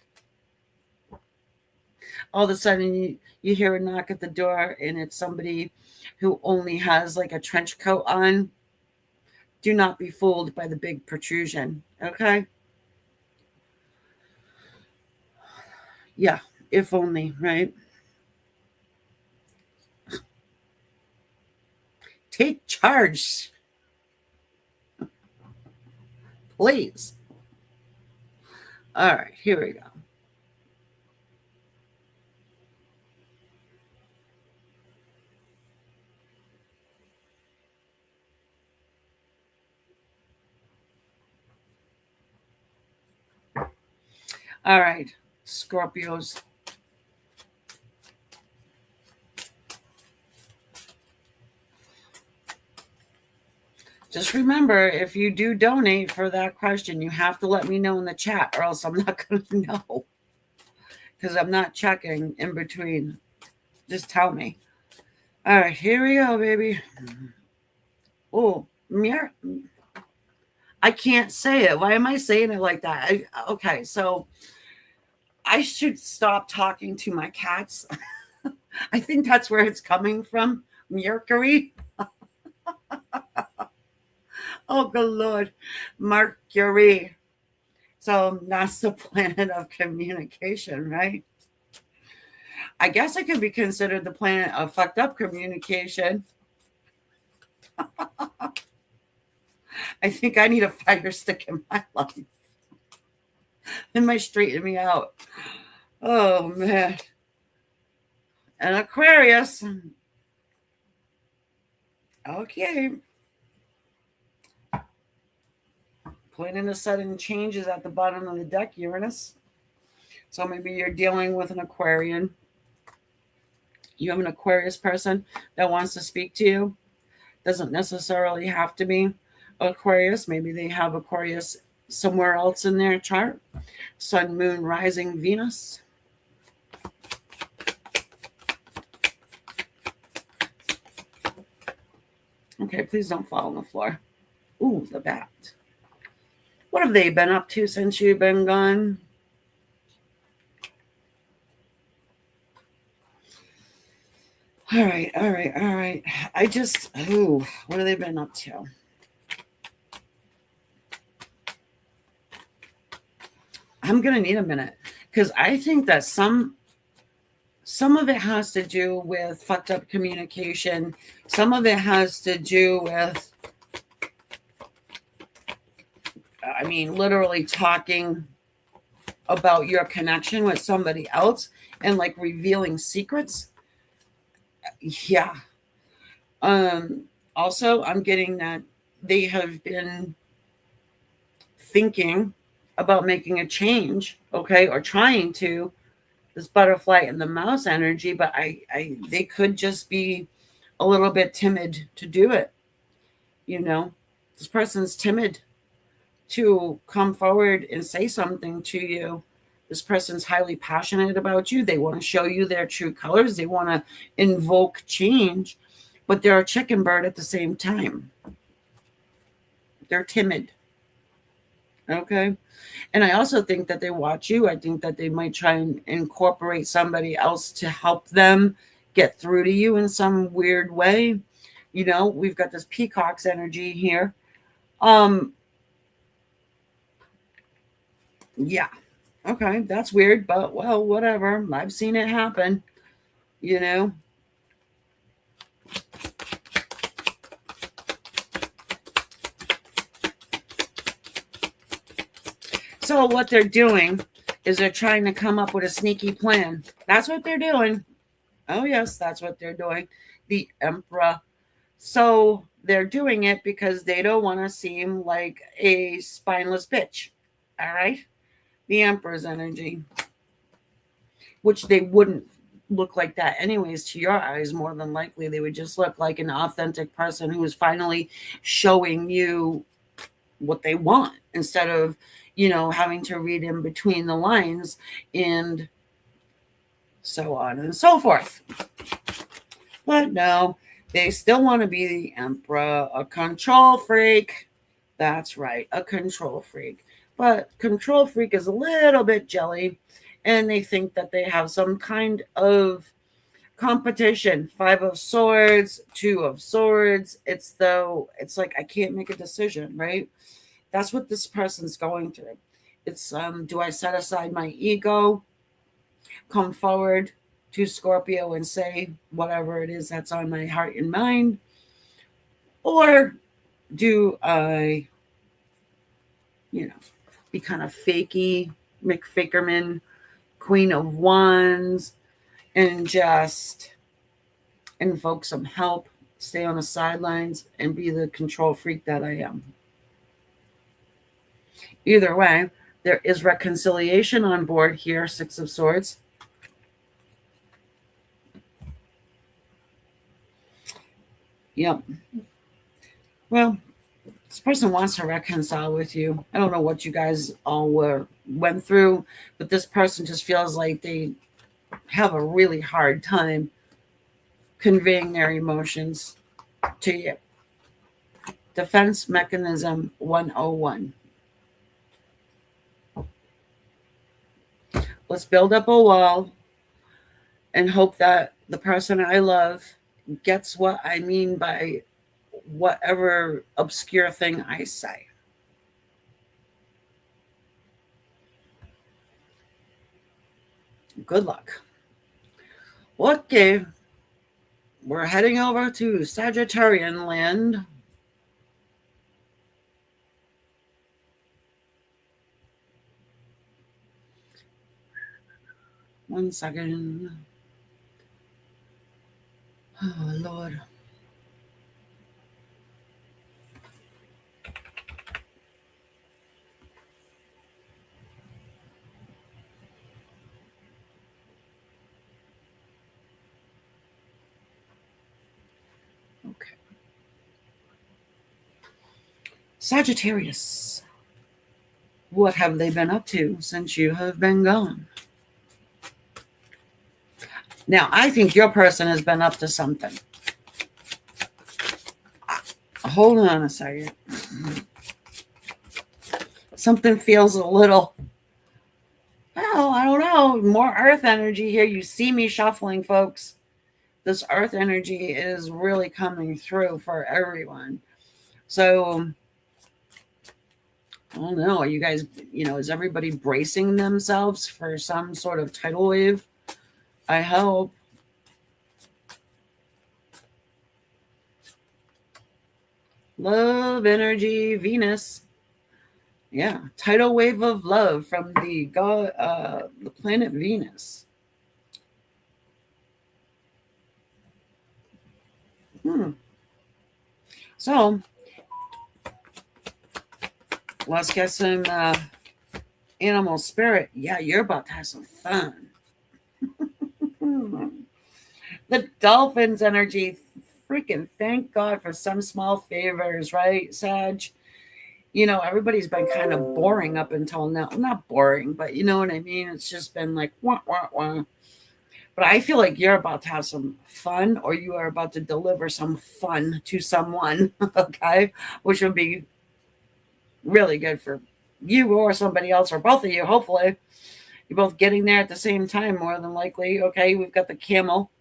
All of a sudden you hear a knock at the door and it's somebody who only has like a trench coat on. Do not be fooled by the big protrusion. Okay. Yeah, if only, right? Take charge, please. All right, here we go. All right, Scorpios. Just remember, if you do donate for that question, you have to let me know in the chat, or else I'm not going to know. Because I'm not checking in between. Just tell me. All right, here we go, baby. Oh, mirror. I can't say it. Why am I saying it like that? Okay, so I should stop talking to my cats. I think that's where it's coming from. Mercury. Oh, good Lord. Mercury. So that's the planet of communication, right? I guess it could be considered the planet of fucked up communication. I think I need a fire stick in my life. It might straighten me out. Oh, man. An Aquarius. Okay. Planning to sudden changes at the bottom of the deck, Uranus. So maybe you're dealing with an Aquarian. You have an Aquarius person that wants to speak to you. Doesn't necessarily have to be Aquarius. Maybe they have Aquarius somewhere else in their chart. Sun, Moon, Rising, Venus. Okay, please don't fall on the floor. Ooh, the bat. What have they been up to since you've been gone? All right. What have they been up to? I'm going to need a minute because I think that some of it has to do with fucked up communication. Some of it has to do with, I mean, literally talking about your connection with somebody else and like revealing secrets. Yeah. Also, I'm getting that they have been thinking about making a change, okay, or trying to, this butterfly and the mouse energy, but they could just be a little bit timid to do it. You know, this person's timid to come forward and say something to you. This person's highly passionate about you. They want to show you their true colors. They want to invoke change, but they're a chicken bird at the same time. They're timid. Okay. And I also think that they watch you. I think that they might try and incorporate somebody else to help them get through to you in some weird way. You know, we've got this peacock's energy here. Yeah. Okay, that's weird, but well, whatever. I've seen it happen, you know. So what they're doing is they're trying to come up with a sneaky plan. That's what they're doing. Oh yes, that's what they're doing. The Emperor. So they're doing it because they don't want to seem like a spineless bitch. All right? The Emperor's energy. Which they wouldn't look like that anyways to your eyes. More than likely they would just look like an authentic person who is finally showing you what they want instead of, you know, having to read in between the lines and so on and so forth. But no, they still want to be the Emperor, a control freak. That's right, a control freak. But control freak is a little bit jelly, and they think that they have some kind of competition. 5 of Swords, 2 of Swords. It's like I can't make a decision, right? That's what this person's going through. It's do I set aside my ego, come forward to Scorpio and say whatever it is that's on my heart and mind, or do I, you know, be kind of fakey, McFakerman, Queen of Wands, and just invoke some help, stay on the sidelines, and be the control freak that I am. Either way, there is reconciliation on board here, 6 of Swords. Yep. Well, this person wants to reconcile with you. I don't know what you guys all went through, but this person just feels like they have a really hard time conveying their emotions to you. Defense mechanism 101. Let's build up a wall and hope that the person I love gets what I mean by whatever obscure thing I say. Good luck. Okay, we're heading over to Sagittarian land. One second. Oh, Lord. Okay. Sagittarius. What have they been up to since you have been gone? Now, I think your person has been up to something. Hold on a second. Something feels a little, well, I don't know, more earth energy here. You see me shuffling, folks. This earth energy is really coming through for everyone. So I don't know. Are you guys, is everybody bracing themselves for some sort of tidal wave? I hope. Love energy, Venus. Yeah, tidal wave of love from the planet Venus. So let's get some animal spirit. Yeah, you're about to have some fun. The dolphins energy. Freaking thank God for some small favors, right, Sag? Everybody's been kind of boring up until now. Not boring, but you know what I mean? It's just been like, wah, wah, wah. But I feel like you're about to have some fun, or you are about to deliver some fun to someone, okay? Which would be really good for you or somebody else, or both of you, hopefully. You're both getting there at the same time, more than likely. Okay, we've got the camel.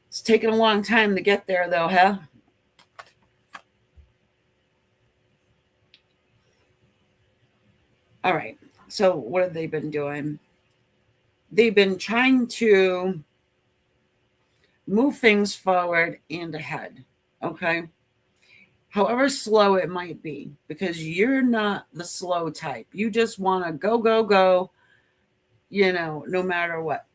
It's taken a long time to get there, though, huh? All right. So, what have they been doing? They've been trying to move things forward and ahead. Okay. However slow it might be, because you're not the slow type. You just want to go, go, go, no matter what.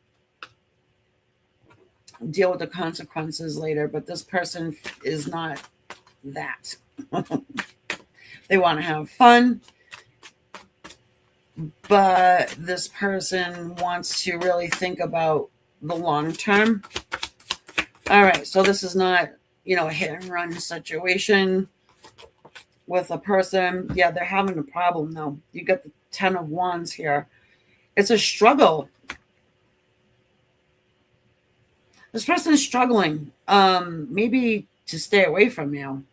Deal with the consequences later. But this person is not that. They want to have fun, but this person wants to really think about the long term. All right, so this is not, a hit and run situation with a person. Yeah, they're having a problem though. You got the 10 of Wands here. It's a struggle. This person is struggling, maybe to stay away from you,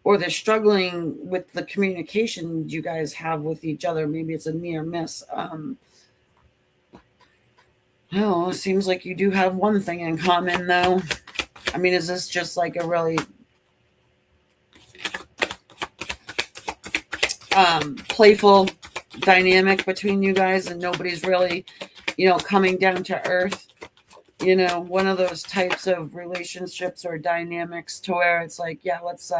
or they're struggling with the communication you guys have with each other. Maybe it's a near miss. It seems like you do have one thing in common, though. I mean, is this just like a really playful dynamic between you guys, and nobody's really, coming down to earth? One of those types of relationships or dynamics to where it's like, yeah, let's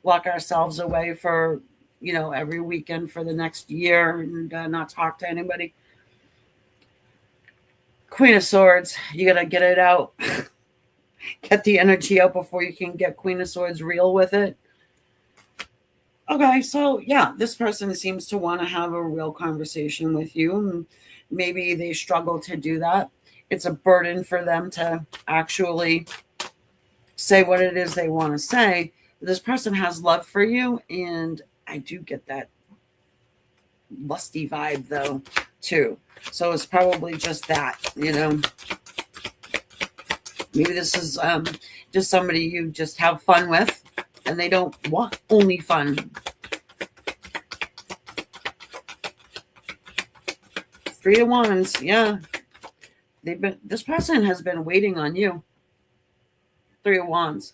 lock ourselves away for, every weekend for the next year and not talk to anybody. Queen of Swords, you gotta get it out. Get the energy out before you can get Queen of Swords real with it. Okay, so yeah, this person seems to want to have a real conversation with you. Maybe they struggle to do that. It's a burden for them to actually say what it is they want to say. This person has love for you, and I do get that lusty vibe though too. So it's probably just that. Maybe this is just somebody you just have fun with, and they don't want only fun. Three of Wands, yeah. This person has been waiting on you. Three of Wands.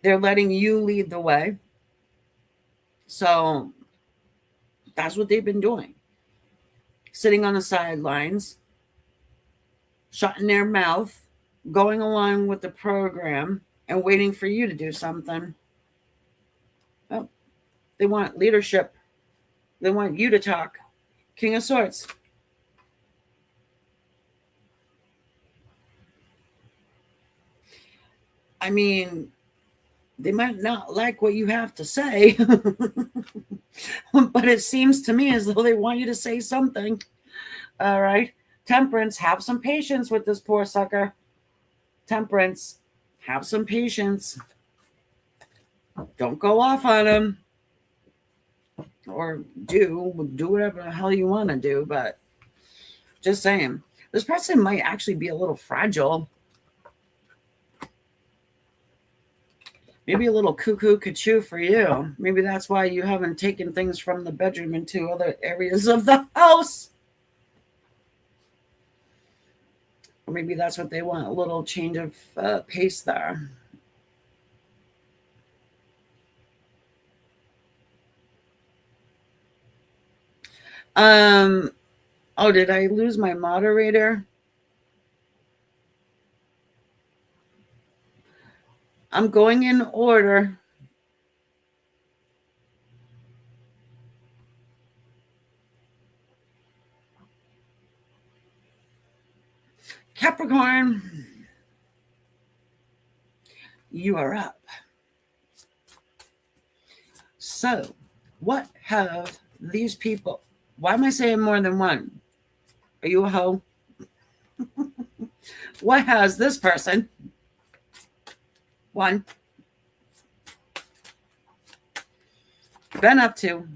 They're letting you lead the way. So that's what they've been doing. Sitting on the sidelines, shutting their mouth, going along with the program, and waiting for you to do something. Oh, they want leadership. They want you to talk. King of Swords. I mean, they might not like what you have to say, but it seems to me as though they want you to say something. All right. Temperance, have some patience with this poor sucker. Temperance, have some patience. Don't go off on him. Or do whatever the hell you want to do, but just saying. This person might actually be a little fragile. Maybe a little cuckoo for you. Maybe that's why you haven't taken things from the bedroom into other areas of the house. Or maybe that's what they want, a little change of pace there. Oh, did I lose my moderator? I'm going in order. Capricorn, you are up. So, what have these people? Why am I saying more than one? Are you a hoe? What has this person? One. Been up to?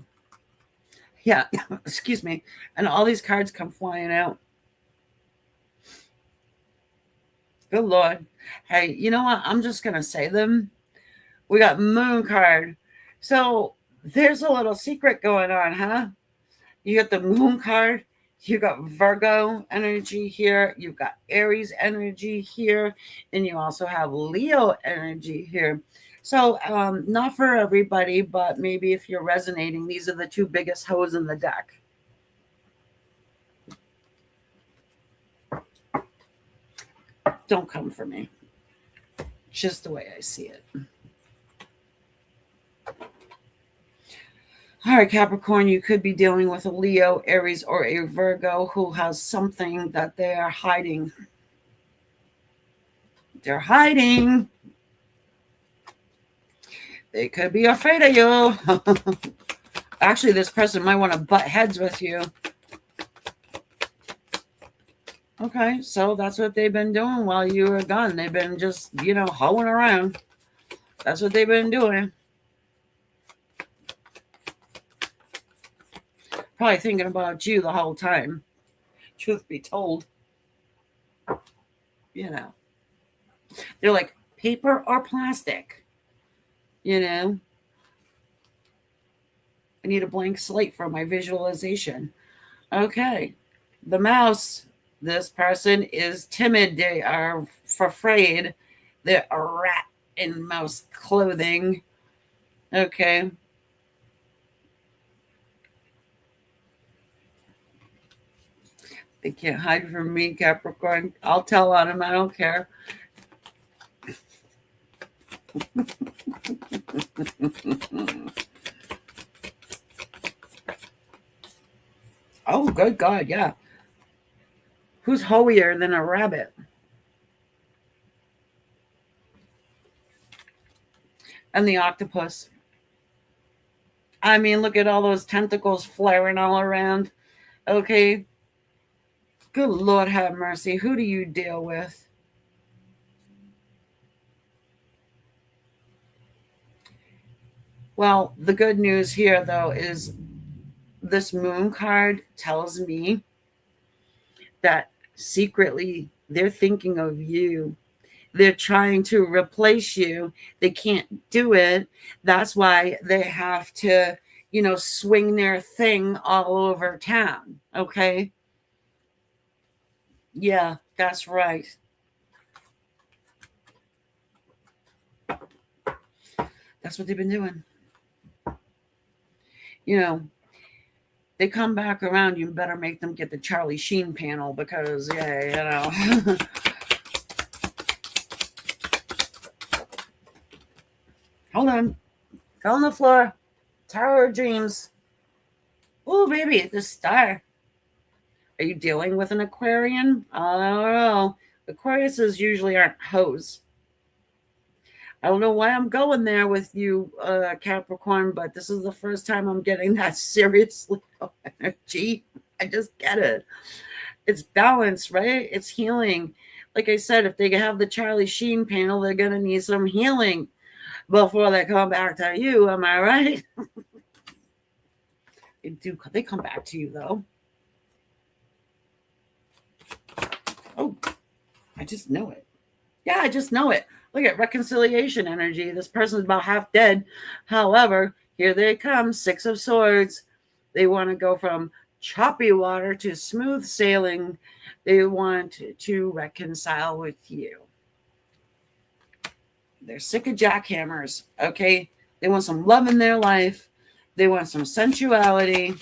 Yeah, excuse me. And all these cards come flying out. Good Lord. Hey, you know what? I'm just going to say them. We got Moon card. So there's a little secret going on, huh? You got the Moon card. You got Virgo energy here. You've got Aries energy here. And you also have Leo energy here. So not for everybody, but maybe if you're resonating, these are the two biggest hoes in the deck. Don't come for me. Just the way I see it. All right, Capricorn, you could be dealing with a Leo, Aries, or a Virgo who has something that they are hiding. They're hiding. They could be afraid of you. Actually, this person might want to butt heads with you. Okay, so that's what they've been doing while you were gone. They've been just, hoeing around. That's what they've been doing. Probably thinking about you the whole time. Truth be told. They're like, paper or plastic? I need a blank slate for my visualization. Okay. The mouse. This person is timid. They are afraid. They're a rat in mouse clothing. Okay. They can't hide from me, Capricorn. I'll tell on them. I don't care. Oh, good God, yeah. Who's hoier than a rabbit? And the octopus. I mean, look at all those tentacles flaring all around. Okay. Good Lord have mercy. Who do you deal with? Well, the good news here, though, is this moon card tells me that secretly they're thinking of you. They're trying to replace you. They can't do it. That's why they have to, swing their thing all over town. Okay. Yeah, that's right. That's what they've been doing. They come back around, you better make them get the Charlie Sheen panel because, yeah, Hold on. Fell on the floor. Tower of Dreams. Oh, baby, the star. Are you dealing with an Aquarian? I don't know. Aquariuses usually aren't hoes. I don't know why I'm going there with you, Capricorn, but this is the first time I'm getting that seriously energy. I just get it. It's balance, right? It's healing. Like I said, if they have the Charlie Sheen panel, they're going to need some healing before they come back to you. Am I right? They come back to you, though. Oh, I just know it. Yeah, I just know it. Look at reconciliation energy. This person's about half dead. However, here they come, Six of Swords. They want to go from choppy water to smooth sailing. They want to reconcile with you. They're sick of jackhammers, okay? They want some love in their life. They want some sensuality.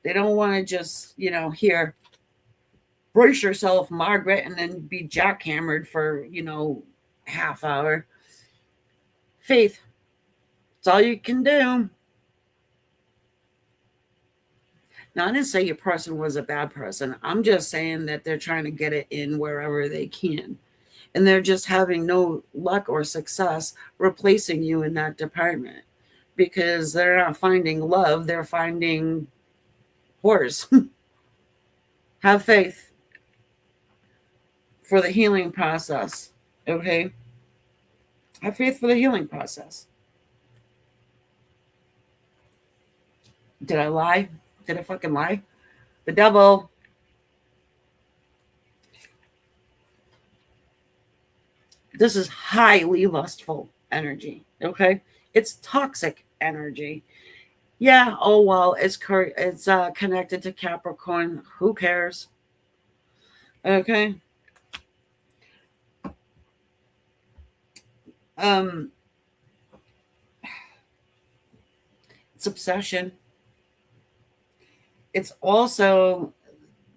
They don't want to just, here, brace yourself, Margaret, and then be jackhammered for, half hour. Faith. It's all you can do. Now, I didn't say your person was a bad person. I'm just saying that they're trying to get it in wherever they can. And they're just having no luck or success replacing you in that department because they're not finding love. They're finding whores. Have faith for the healing process. Okay? Have faith for the healing process. Did I lie? Did I fucking lie? The devil. This is highly lustful energy. Okay? It's toxic energy. Yeah, oh well, it's connected to Capricorn. Who cares? Okay. It's obsession. It's also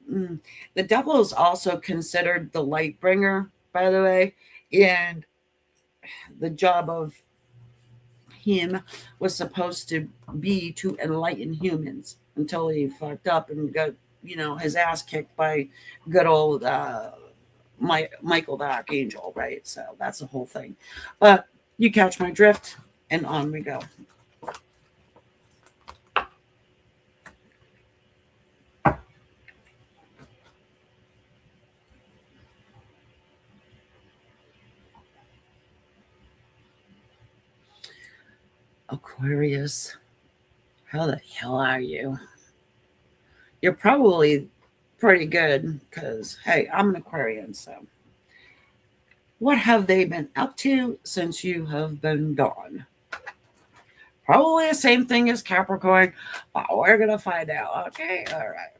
the devil is also considered the light bringer, by the way, and the job of him was supposed to be to enlighten humans until he fucked up and got his ass kicked by good old Michael the Archangel, right? So that's the whole thing. But you catch my drift, and on we go. Aquarius, how the hell are you? You're probably pretty good because, hey, I'm an Aquarian, so. What have they been up to since you have been gone? Probably the same thing as Capricorn. Oh, we're going to find out. Okay, all right.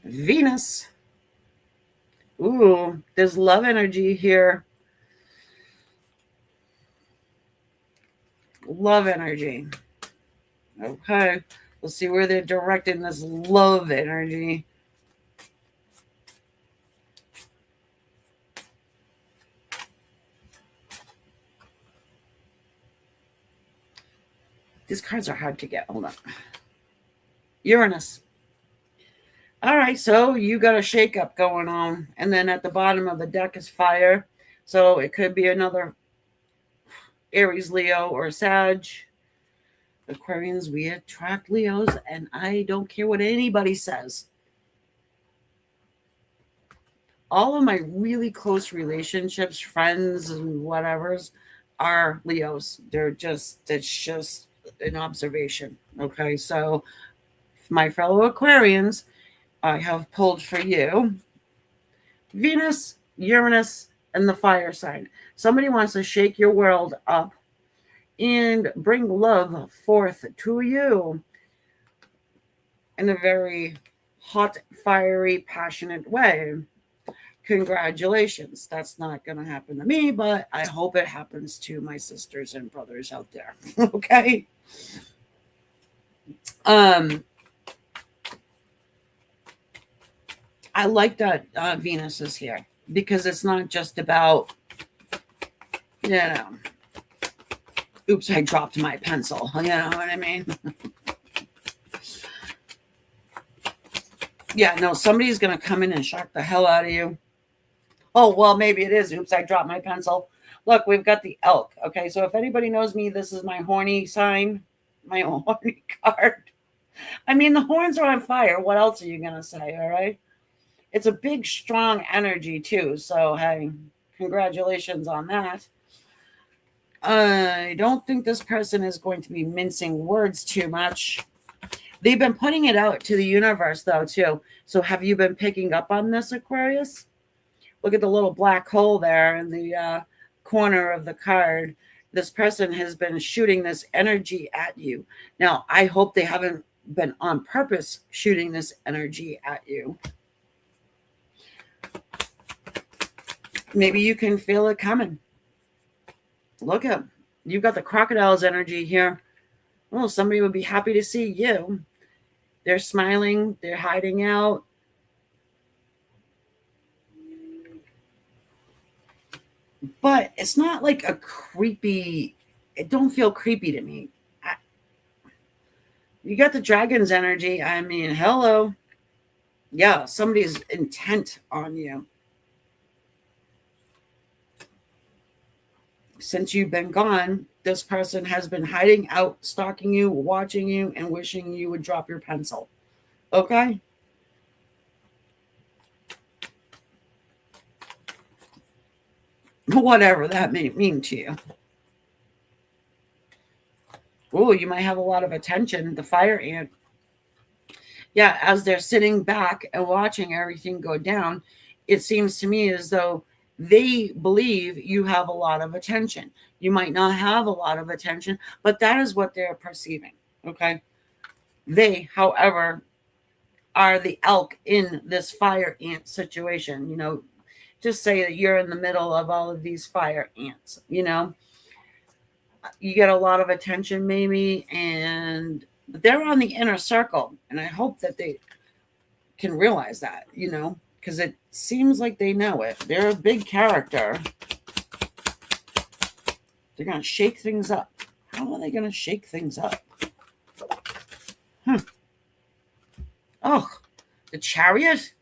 Venus. Ooh, there's love energy here. Love energy. Okay, we'll see where they're directing this love energy. These cards are hard to get. Hold on. Uranus. All right, so you got a shakeup going on. And then at the bottom of the deck is fire. So it could be another Aries, Leo, or Sag. Aquarians, we attract Leos, and I don't care what anybody says. All of my really close relationships, friends, and whatevers are Leos. It's just an observation. Okay, so my fellow Aquarians, I have pulled for you Venus, Uranus, and the fire sign. Somebody wants to shake your world up and bring love forth to you in a very hot, fiery, passionate way. Congratulations. That's not going to happen to me, but I hope it happens to my sisters and brothers out there. Okay? I like that Venus is here because it's not just about, oops, I dropped my pencil. You know what I mean? Yeah, no, somebody's going to come in and shock the hell out of you. Oh, well, maybe it is. Oops, I dropped my pencil. Look, we've got the elk. Okay, so if anybody knows me, this is my horny sign, my horny card. I mean, the horns are on fire. What else are you going to say, all right? It's a big, strong energy, too. So, hey, congratulations on that. I don't think this person is going to be mincing words too much. They've been putting it out to the universe, though, too. So have you been picking up on this, Aquarius? Look at the little black hole there in the corner of the card. This person has been shooting this energy at you. Now, I hope they haven't been on purpose shooting this energy at you. Maybe you can feel it coming. Look at, you've got the crocodile's energy here. Oh, somebody would be happy to see you. They're smiling, they're hiding out. But it's not like a creepy, it don't feel creepy to me. You got the dragon's energy. I mean, hello. Yeah, somebody's intent on you. Since you've been gone, this person has been hiding out, stalking you, watching you, and wishing you would drop your pencil. Okay? Whatever that may mean to you. Oh, you might have a lot of attention. The fire ant. Yeah, as they're sitting back and watching everything go down, it seems to me as though they believe you have a lot of attention. You might not have a lot of attention, but that is what they're perceiving. Okay. They, however, are the elk in this fire ant situation. You know, just say that you're in the middle of all of these fire ants, you know, you get a lot of attention maybe, and they're on the inner circle. And I hope that they can realize that, you know, because it seems like they know it. They're a big character. They're going to shake things up. How are they going to shake things up? Oh, the Chariot?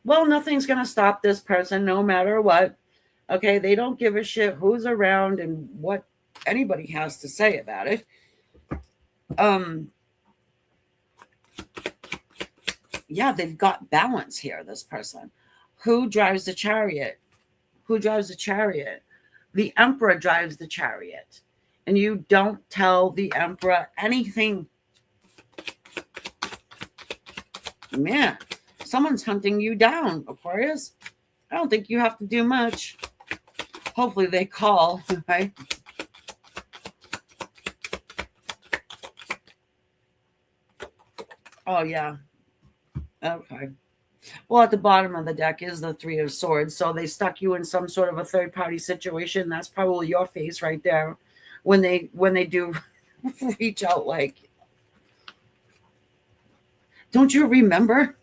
Well, nothing's going to stop this person no matter what. Okay, they don't give a shit who's around and what anybody has to say about it. Yeah, they've got balance here, this person. Who drives the chariot? Who drives the chariot? The emperor drives the chariot. And you don't tell the emperor anything. Man, someone's hunting you down, Aquarius. I don't think you have to do much. Hopefully they call, right? Oh, yeah. Okay. Well, at the bottom of the deck is the Three of Swords. So they stuck you in some sort of a third-party situation. That's probably your face right there when they do reach out like, don't you remember?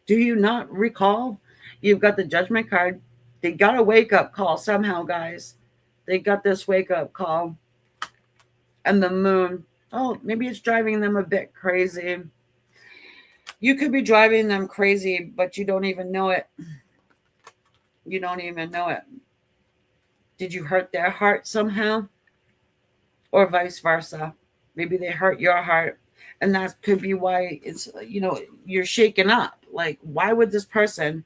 Do you not recall? You've got the Judgment card. They got a wake-up call somehow, guys. They got this wake-up call. And the moon. Oh, maybe it's driving them a bit crazy. You could be driving them crazy, but you don't even know it. You don't even know it. Did you hurt their heart somehow? Or vice versa. Maybe they hurt your heart. And that could be why it's, you know, you're shaken up. Like, why would this person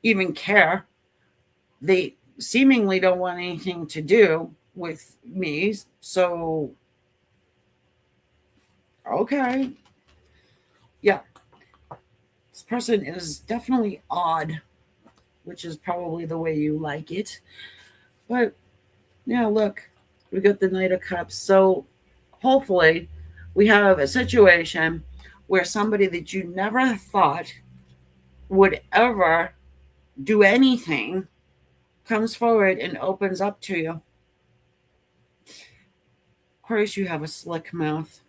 even care? They seemingly don't want anything to do with me. So, okay. Yeah. This person is definitely odd, which is probably the way you like it. But, yeah, look, we got the Knight of Cups. So, hopefully, we have a situation where somebody that you never thought would ever do anything comes forward and opens up to you. Of course, you have a slick mouth.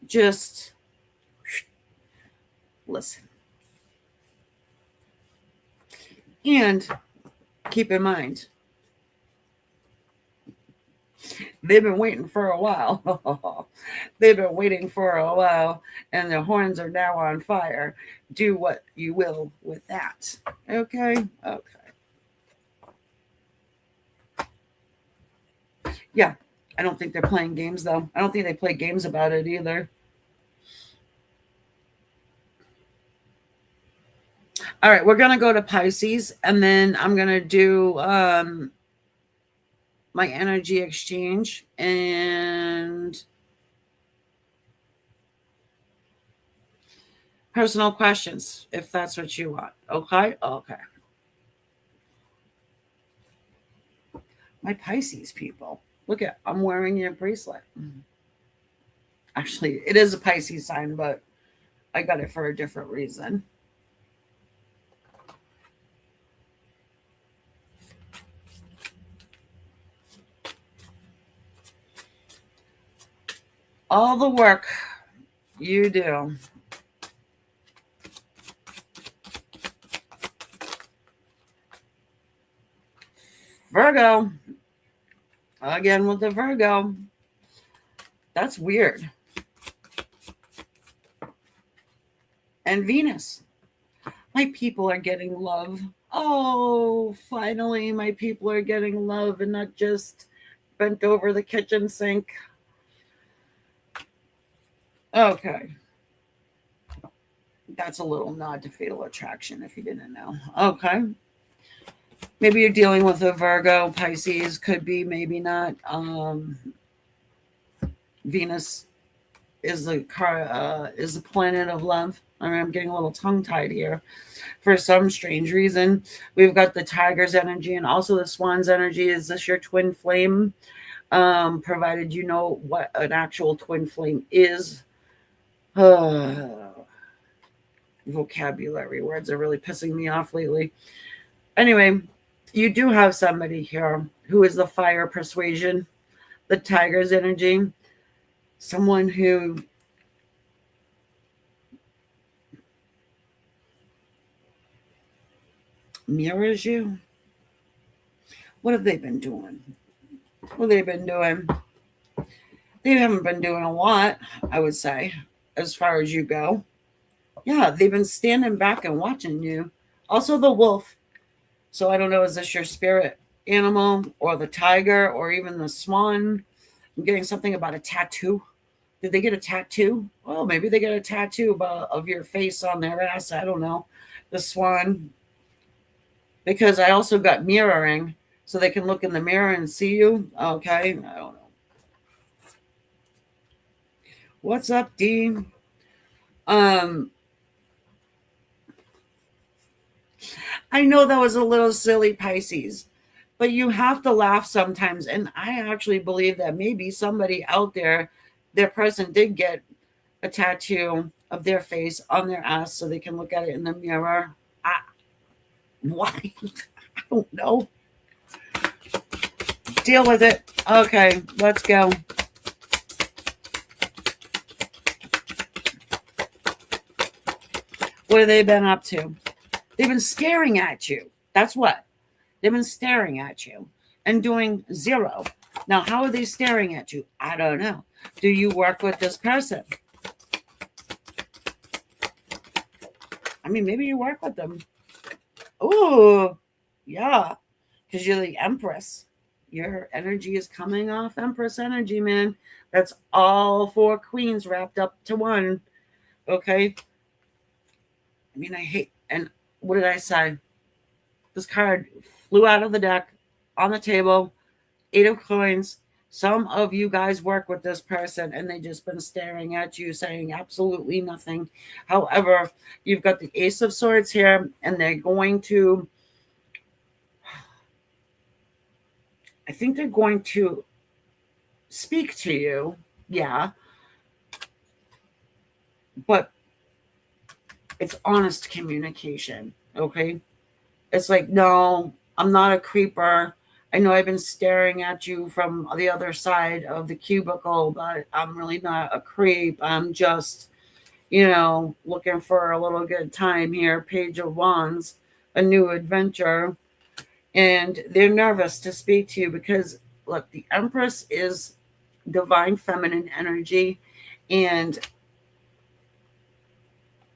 Just listen. And keep in mind, they've been waiting for a while. They've been waiting for a while, and their horns are now on fire. Do what you will with that. Okay? Okay. Yeah, I don't think they're playing games, though. I don't think they play games about it either. All right, we're going to go to Pisces, and then I'm going to do my energy exchange. And Personal questions, if that's what you want. Okay? Okay. My Pisces people. Look at, I'm wearing your bracelet. Actually, it is a Pisces sign, but I got it for a different reason. All the work you do. Virgo. Again with the Virgo. That's weird. And Venus. My people are getting love. Oh, finally, my people are getting love and not just bent over the kitchen sink. Okay. That's a little nod to Fatal Attraction if you didn't know. Okay. Maybe you're dealing with a Virgo, Pisces, could be, maybe not. Venus is the planet of love. I mean, I'm getting a little tongue tied here for some strange reason. We've got the tiger's energy and also the swan's energy. Is this your twin flame? Provided you know what an actual twin flame is. Vocabulary words are really pissing me off lately. Anyway, you do have somebody here who is the fire persuasion, the tiger's energy, someone who mirrors you. What have they been doing? What have they been doing? They haven't been doing a lot, I would say, as far as you go. Yeah, they've been standing back and watching you. Also, the wolf. So I don't know, is this your spirit animal or the tiger or even the swan? I'm getting something about a tattoo. Did they get a tattoo? Well, maybe they get a tattoo of your face on their ass. I don't know. The swan. Because I also got mirroring, so they can look in the mirror and see you. Okay, I don't know. What's up, Dean? I know that was a little silly, Pisces, but you have to laugh sometimes. And I actually believe that maybe somebody out there, their person did get a tattoo of their face on their ass so they can look at it in the mirror. Why? I don't know. Deal with it. Okay, let's go. What have they been up to? They've been staring at you. That's what. They've been staring at you and doing zero. Now, how are they staring at you? I don't know. Do you work with this person? I mean, maybe you work with them. Oh, yeah. Because you're the Empress. Your energy is coming off Empress energy, man. That's all 4 queens wrapped up to one. Okay. I mean, I hate, and what did I say? This card flew out of the deck on the table. 8 of coins. Some of you guys work with this person and they just been staring at you saying absolutely nothing. However, you've got the Ace of Swords here and they're going to, I think they're going to speak to you. Yeah. But it's honest communication. Okay. It's like, no, I'm not a creeper. I know I've been staring at you from the other side of the cubicle, but I'm really not a creep. I'm just, looking for a little good time here. Page of Wands, a new adventure. And they're nervous to speak to you because, look, the Empress is divine feminine energy and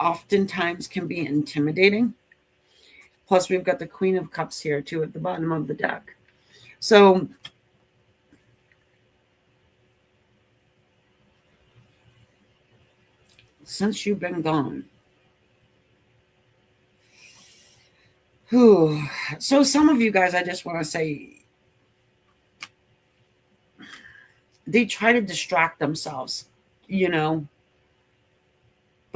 oftentimes can be intimidating. Plus, we've got the Queen of Cups here, too, at the bottom of the deck. So, since you've been gone, so some of you guys, I just want to say, they try to distract themselves,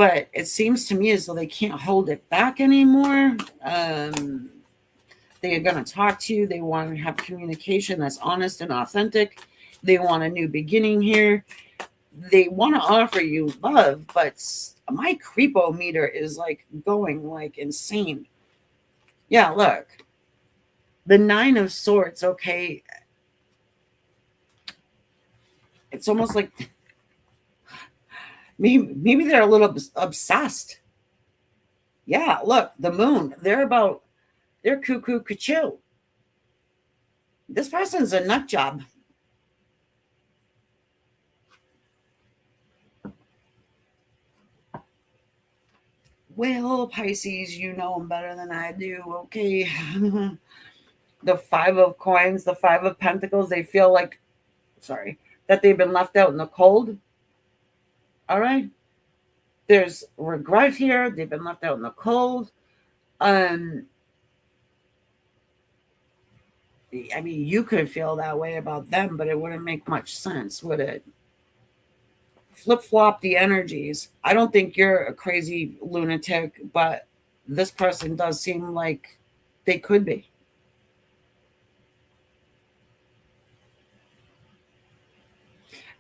But it seems to me as though they can't hold it back anymore. They are going to talk to you. They want to have communication that's honest and authentic. They want a new beginning here. They want to offer you love, but my creepo meter is like going like insane. Yeah, look. The Nine of Swords, okay. It's almost like maybe they're a little obsessed. Yeah, look, the moon. They're cuckoo cuckoo. This person's a nut job. Well, Pisces, you know them better than I do. Okay. The Five of Coins, the Five of Pentacles, they feel like, that they've been left out in the cold. All right. There's regret here. They've been left out in the cold. I mean, you could feel that way about them, but it wouldn't make much sense, would it? Flip-flop the energies. I don't think you're a crazy lunatic, but this person does seem like they could be.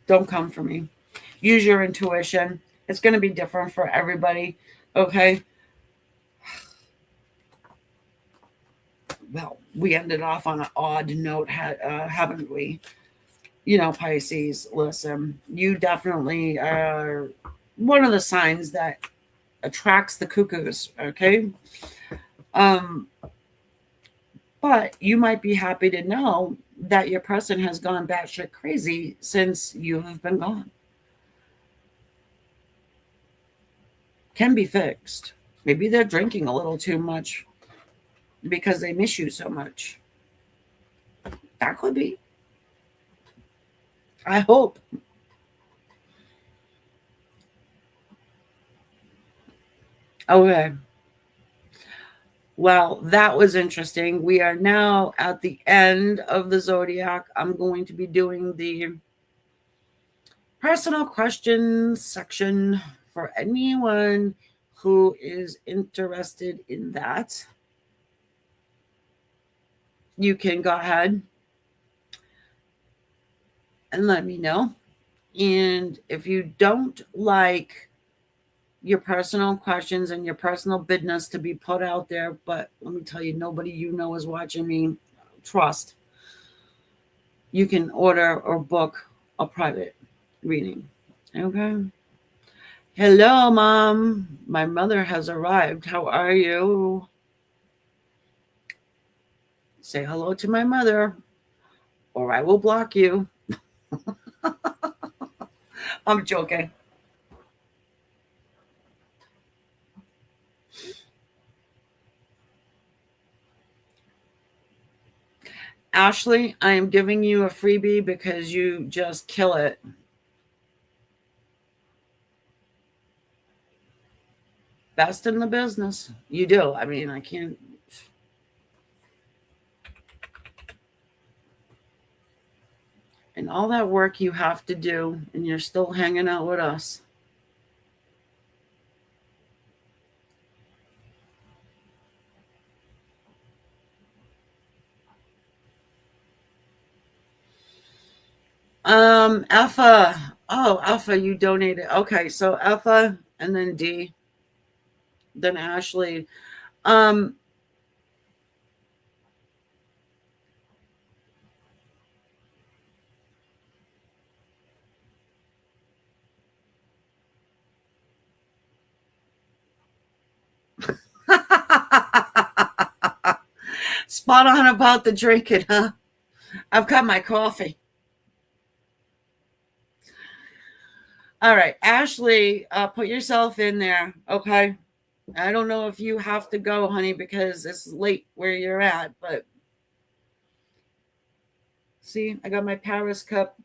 Don't come for me. Use your intuition. It's going to be different for everybody. Okay. Well, we ended off on an odd note, haven't we? You know, Pisces, listen, you definitely are one of the signs that attracts the cuckoos. Okay. But you might be happy to know that your person has gone batshit crazy since you have been gone. Can be fixed. Maybe they're drinking a little too much because they miss you so much. That could be. I hope. Okay. Well, that was interesting. We are now at the end of the zodiac. I'm going to be doing the personal questions section for anyone who is interested in that. You can go ahead and let me know. And if you don't like your personal questions and your personal business to be put out there, but let me tell you, nobody you know is watching me, trust, you can order or book a private reading. Okay. Hello, Mom. My mother has arrived. How are you? Say hello to my mother, or I will block you. I'm joking. Ashley, I am giving you a freebie because you just kill it. Best in the business. You do. I mean, I can't. And all that work you have to do, and you're still hanging out with us. Alpha. Oh, Alpha, you donated. Okay, so Alpha and then D, then Ashley. Um, Spot on about the drinking, huh? I've got my coffee. All right, Ashley, put yourself in there, okay? I don't know if you have to go, honey, because it's late where you're at, but see, I got my Paris cup.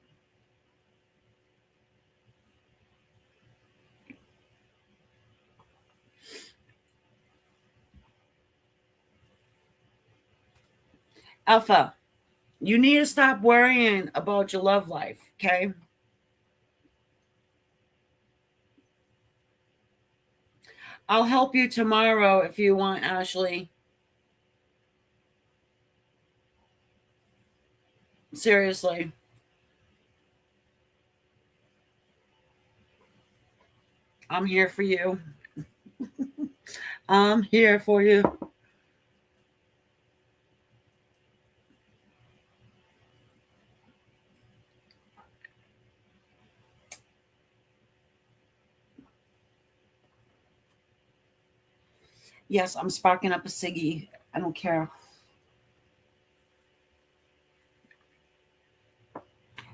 Alpha, you need to stop worrying about your love life, okay? I'll help you tomorrow if you want, Ashley. Seriously. I'm here for you. I'm here for you. Yes, I'm sparking up a ciggy. I don't care.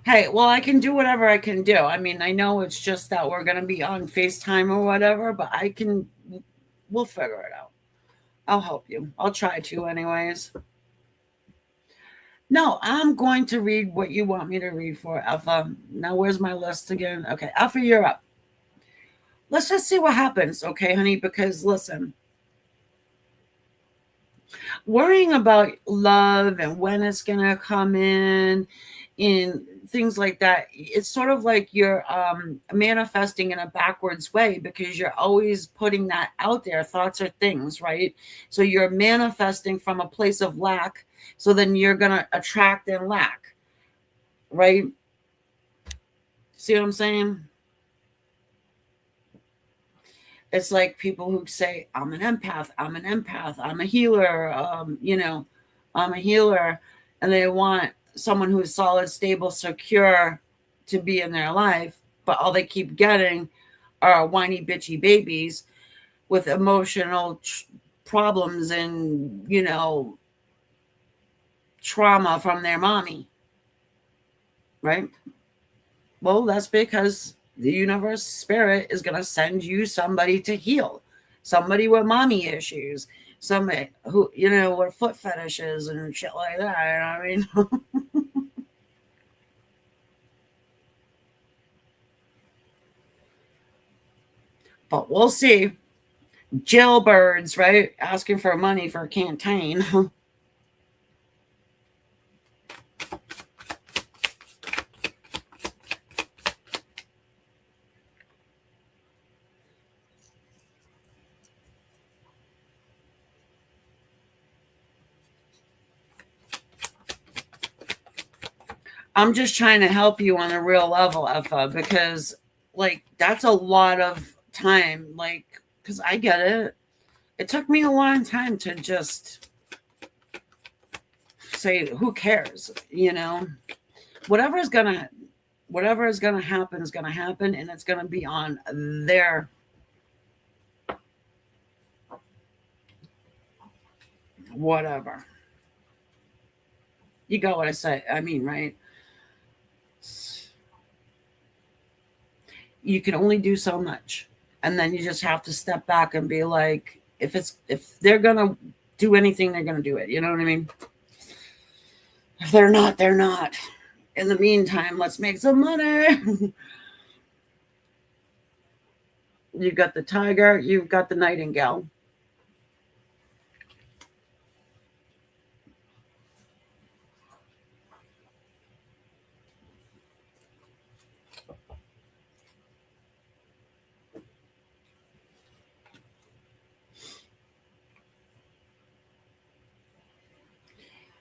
Hey, well, I can do whatever I can do. I mean, I know it's just that we're going to be on FaceTime or whatever, but we'll figure it out. I'll help you. I'll try to, anyways. No, I'm going to read what you want me to read for Alpha. Now, where's my list again? Okay, Alpha, you're up. Let's just see what happens, okay, honey? Because listen, worrying about love and when it's going to come in things like that, it's sort of like you're manifesting in a backwards way because you're always putting that out there. Thoughts are things, right? So you're manifesting from a place of lack, so then you're going to attract and lack, right? See what I'm saying? It's like people who say, I'm an empath, I'm an empath, I'm a healer, I'm a healer, and they want someone who's solid, stable, secure to be in their life, but all they keep getting are whiny, bitchy babies with emotional problems and, trauma from their mommy, right? Well, that's because the universe spirit is going to send you somebody to heal, somebody with mommy issues, somebody who, with foot fetishes and shit like that. You know what I mean? But we'll see. Jailbirds, right? Asking for money for a canteen. I'm just trying to help you on a real level, Effa, because like that's a lot of time. Like, because I get it. It took me a long time to just say, who cares? Whatever is gonna whatever is gonna happen is gonna happen, and it's gonna be on their whatever. You got what I say? I mean, right? You can only do so much, and then you just have to step back and be like, if they're gonna do anything, they're gonna do it. You know what I mean? If they're not, they're not. In the meantime, let's make some money. You've got the tiger, you've got the nightingale.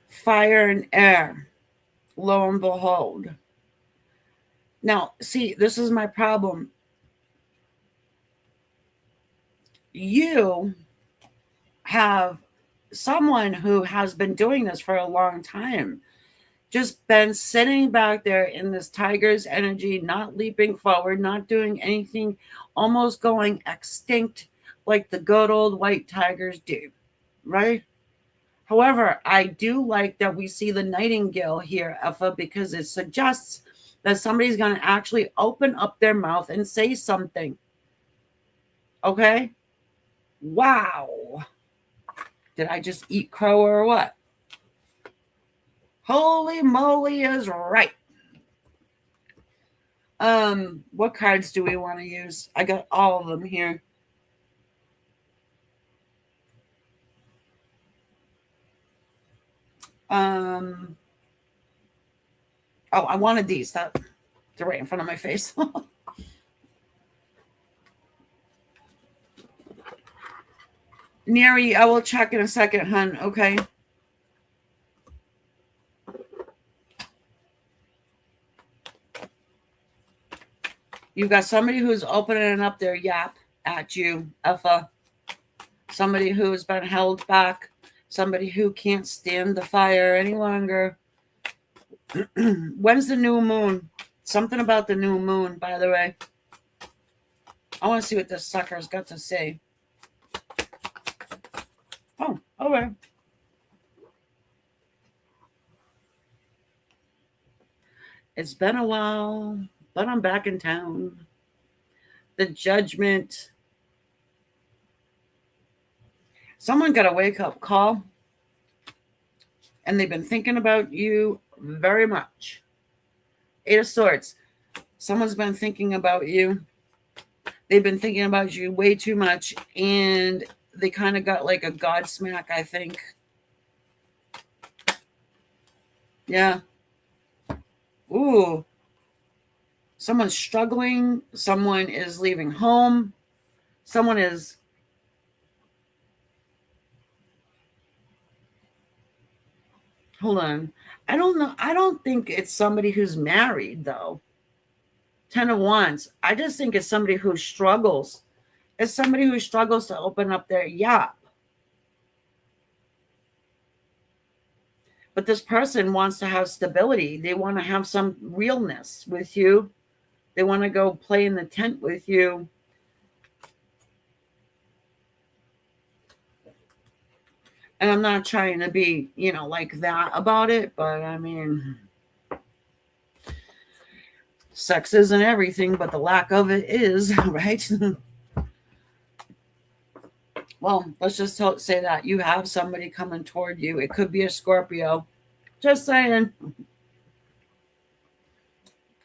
Fire and air, lo and behold. Now, see, this is my problem. You have someone who has been doing this for a long time, just been sitting back there in this tiger's energy, not leaping forward, not doing anything, almost going extinct like the good old white tigers do, right? However, I do like that we see the nightingale here, Effa, because it suggests that somebody's going to actually open up their mouth and say something. Okay? Wow. Did I just eat crow or what? Holy moly is right. What cards do we want to use? I got all of them here. Um, oh, I wanted these. They're right in front of my face. Neri, I will check in a second, hun. Okay. You've got somebody who's opening up their yap at you, Effa. Somebody who's been held back. Somebody who can't stand the fire any longer. When's the new moon? Something about the new moon, by the way. I want to see what this sucker's got to say. Oh, okay. It's been a while, but I'm back in town. The judgment. Someone got a wake up call, and they've been thinking about you very much. Eight of Swords. Someone's been thinking about you. They've been thinking about you way too much, and they kind of got like a God smack, I think. Yeah. Ooh. Someone's struggling. Someone is leaving home. Someone is. Hold on. I don't know. I don't think it's somebody who's married, though. 10 of Wands. I just think it's somebody who struggles. It's somebody who struggles to open up their yap. But this person wants to have stability. They want to have some realness with you. They want to go play in the tent with you. And I'm not trying to be, like that about it, but I mean, sex isn't everything, but the lack of it is, right? Well, let's just say that you have somebody coming toward you. It could be a Scorpio. Just saying.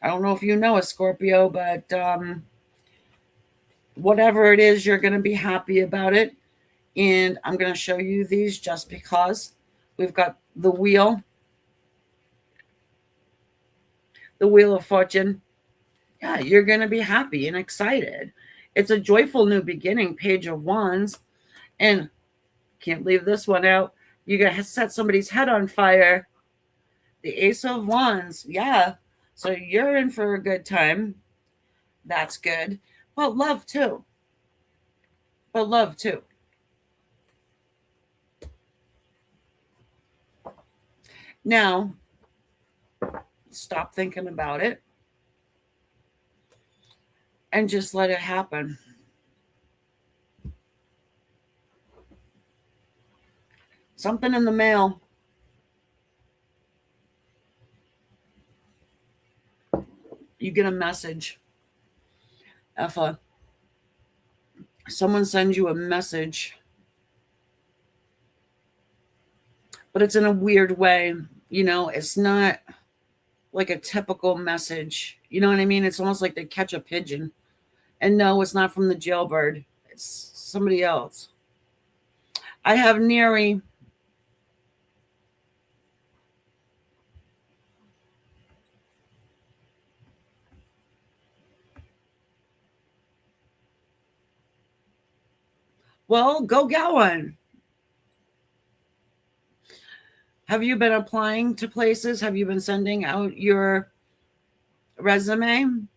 I don't know if you know a Scorpio, but whatever it is, you're going to be happy about it. And I'm going to show you these just because. We've got the Wheel of Fortune. Yeah, you're going to be happy and excited. It's a joyful new beginning, Page of Wands. And can't leave this one out. You're going to set somebody's head on fire. The Ace of Wands. Yeah. So you're in for a good time. That's good. But love too. Now, stop thinking about it and just let it happen. Something in the mail. You get a message. Effa. Someone sends you a message. But it's in a weird way. It's not like a typical message. You know what I mean? It's almost like they catch a pigeon. And no, it's not from the jailbird. It's somebody else. I have Neri. Well, go get one. Have you been applying to places? Have you been sending out your resume?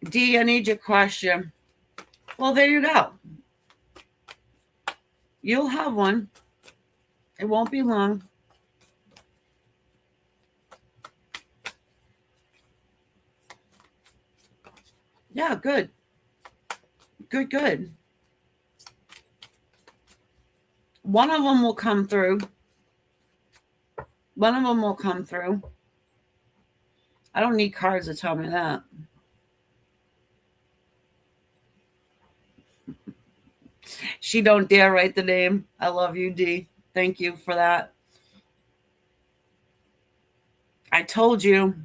D, I need your question. Well, there you go. You'll have one. It won't be long. Yeah, good. Good. One of them will come through. I don't need cards to tell me that. She don't dare write the name. I love you, D. Thank you for that. I told you.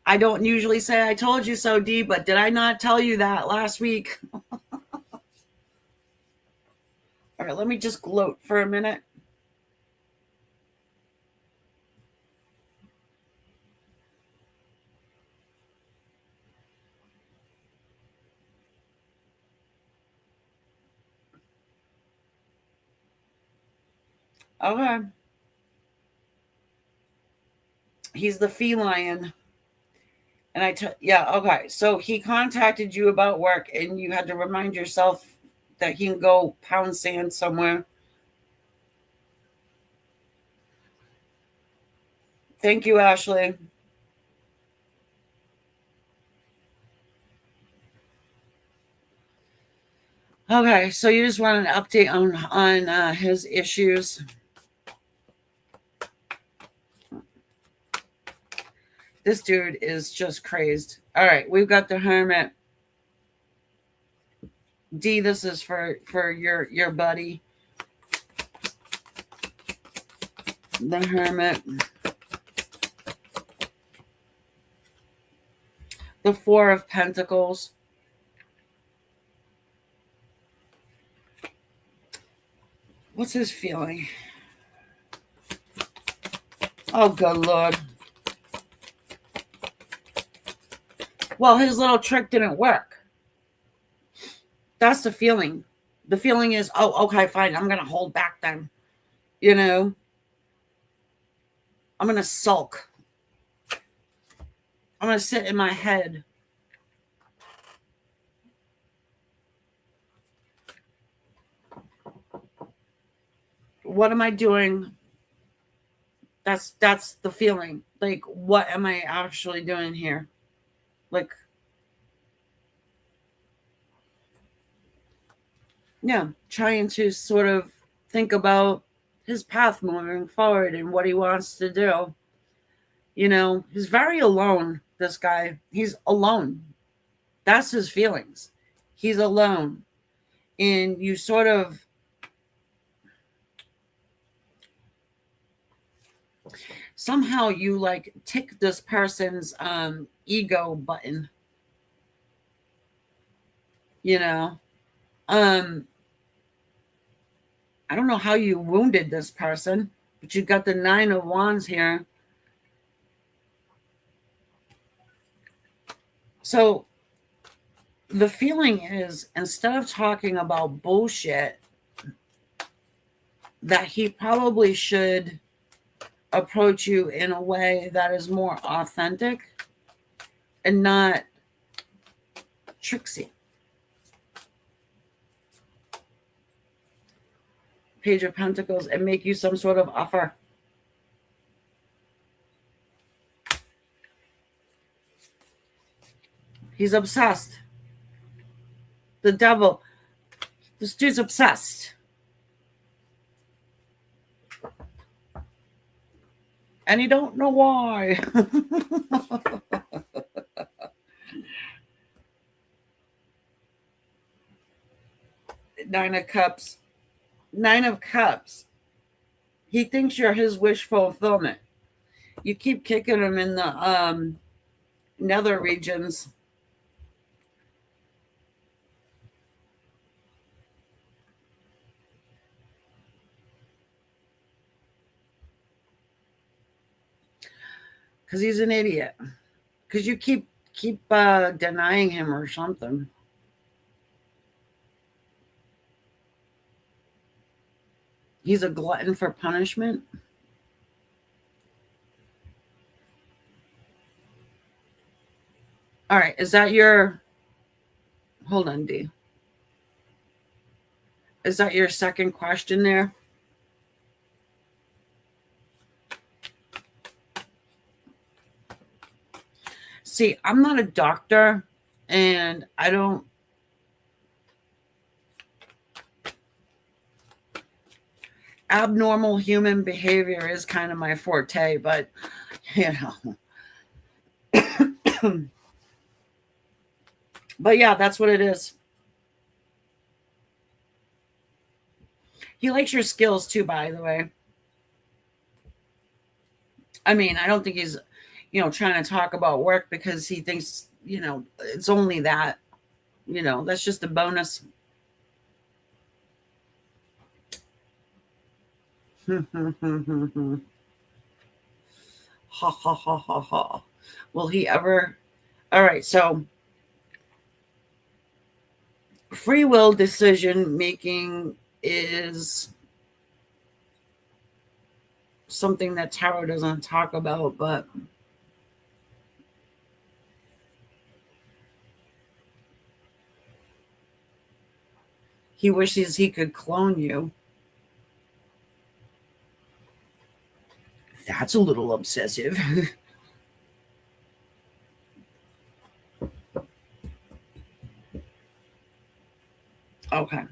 I don't usually say I told you so, Dee, but did I not tell you that last week? All right, let me just gloat for a minute. Okay. He's the feline. And yeah, okay. So he contacted you about work and you had to remind yourself that he can go pound sand somewhere. Thank you, Ashley. Okay, so you just want an update on his issues. This dude is just crazed. All right, we've got the hermit. D, this is for your buddy. The hermit. The Four of Pentacles. What's his feeling? Oh, good Lord. Well, his little trick didn't work. That's the feeling. The feeling is, oh, okay, fine. I'm going to hold back then. You know, I'm going to sulk. I'm going to sit in my head. What am I doing? That's the feeling. Like, what am I actually doing here? Like, yeah, trying to sort of think about his path moving forward and what he wants to do. You know, he's very alone, this guy. He's alone. That's his feelings. He's alone. And you sort of somehow you like tick this person's ego button. You know, I don't know how you wounded this person, but you got the Nine of Wands here. So the feeling is, instead of talking about bullshit, that he probably should approach you in a way that is more authentic and not tricksy. Page of Pentacles, and make you some sort of offer. He's obsessed. The devil. This dude's obsessed. And you don't know why. Nine of Cups. Nine of Cups. He thinks you're his wish fulfillment. You keep kicking him in the nether regions. Because he's an idiot. Because you keep denying him or something. He's a glutton for punishment. All right, is that your... Hold on, D. Is that your second question there? See, I'm not a doctor, and I don't... Abnormal human behavior is kind of my forte, but, you know... But yeah, that's what it is. He likes your skills too, by the way. I mean, I don't think he's trying to talk about work because he thinks, it's only that, that's just a bonus. Ha ha ha ha ha. Will he ever? All right, so free will decision making is something that tarot doesn't talk about, but he wishes he could clone you. That's a little obsessive. Okay.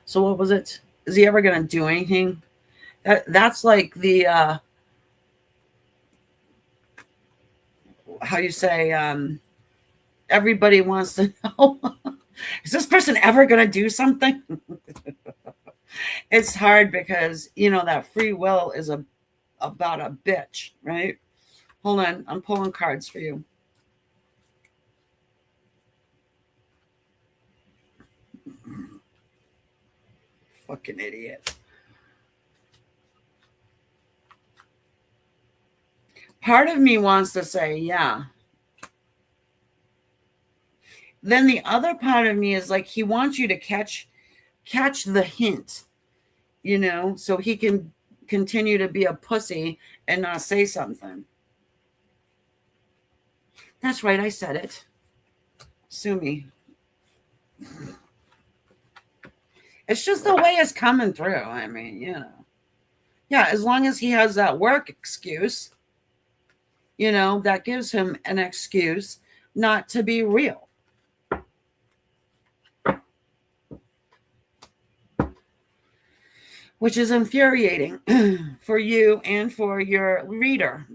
So what was it? Is he ever going to do anything? That's like the how you say everybody wants to know, is this person ever going to do something? It's hard because that free will is about a bitch, right? Hold on, I'm pulling cards for you. Fucking idiot. Part of me wants to say, yeah. Then the other part of me is like, he wants you to catch the hint, so he can continue to be a pussy and not say something. That's right, I said it. Sue me. It's just the way it's coming through. I mean, yeah, as long as he has that work excuse, that gives him an excuse not to be real. Which is infuriating for you and for your reader.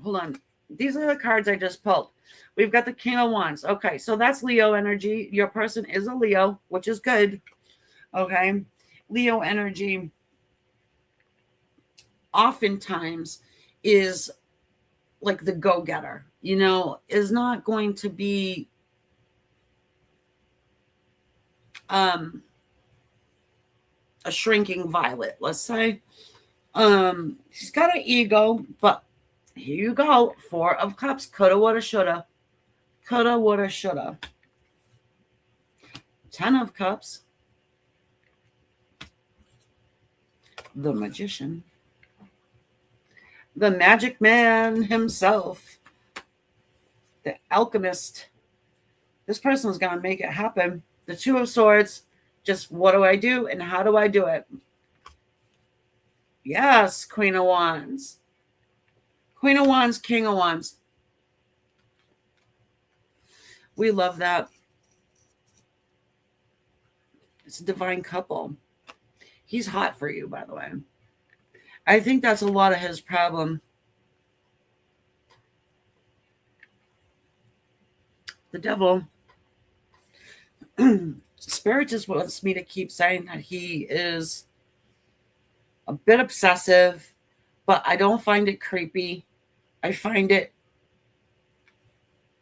Hold on. These are the cards I just pulled. We've got the King of Wands. Okay, so that's Leo energy. Your person is a Leo, which is good. Okay. Leo energy oftentimes is like the go-getter, is not going to be a shrinking violet, let's say. He's got an ego, but here you go. 4 of Cups. Coulda, woulda, shoulda. Coulda, woulda, shoulda. 10 of Cups. The Magician. The Magic Man himself. The Alchemist. This person is going to make it happen. The 2 of Swords. Just what do I do and how do I do it? Yes, Queen of Wands. Queen of Wands, King of Wands. We love that. It's a divine couple. He's hot for you, by the way. I think that's a lot of his problem. The Devil. Spirit just wants me to keep saying that he is a bit obsessive, but I don't find it creepy. I find it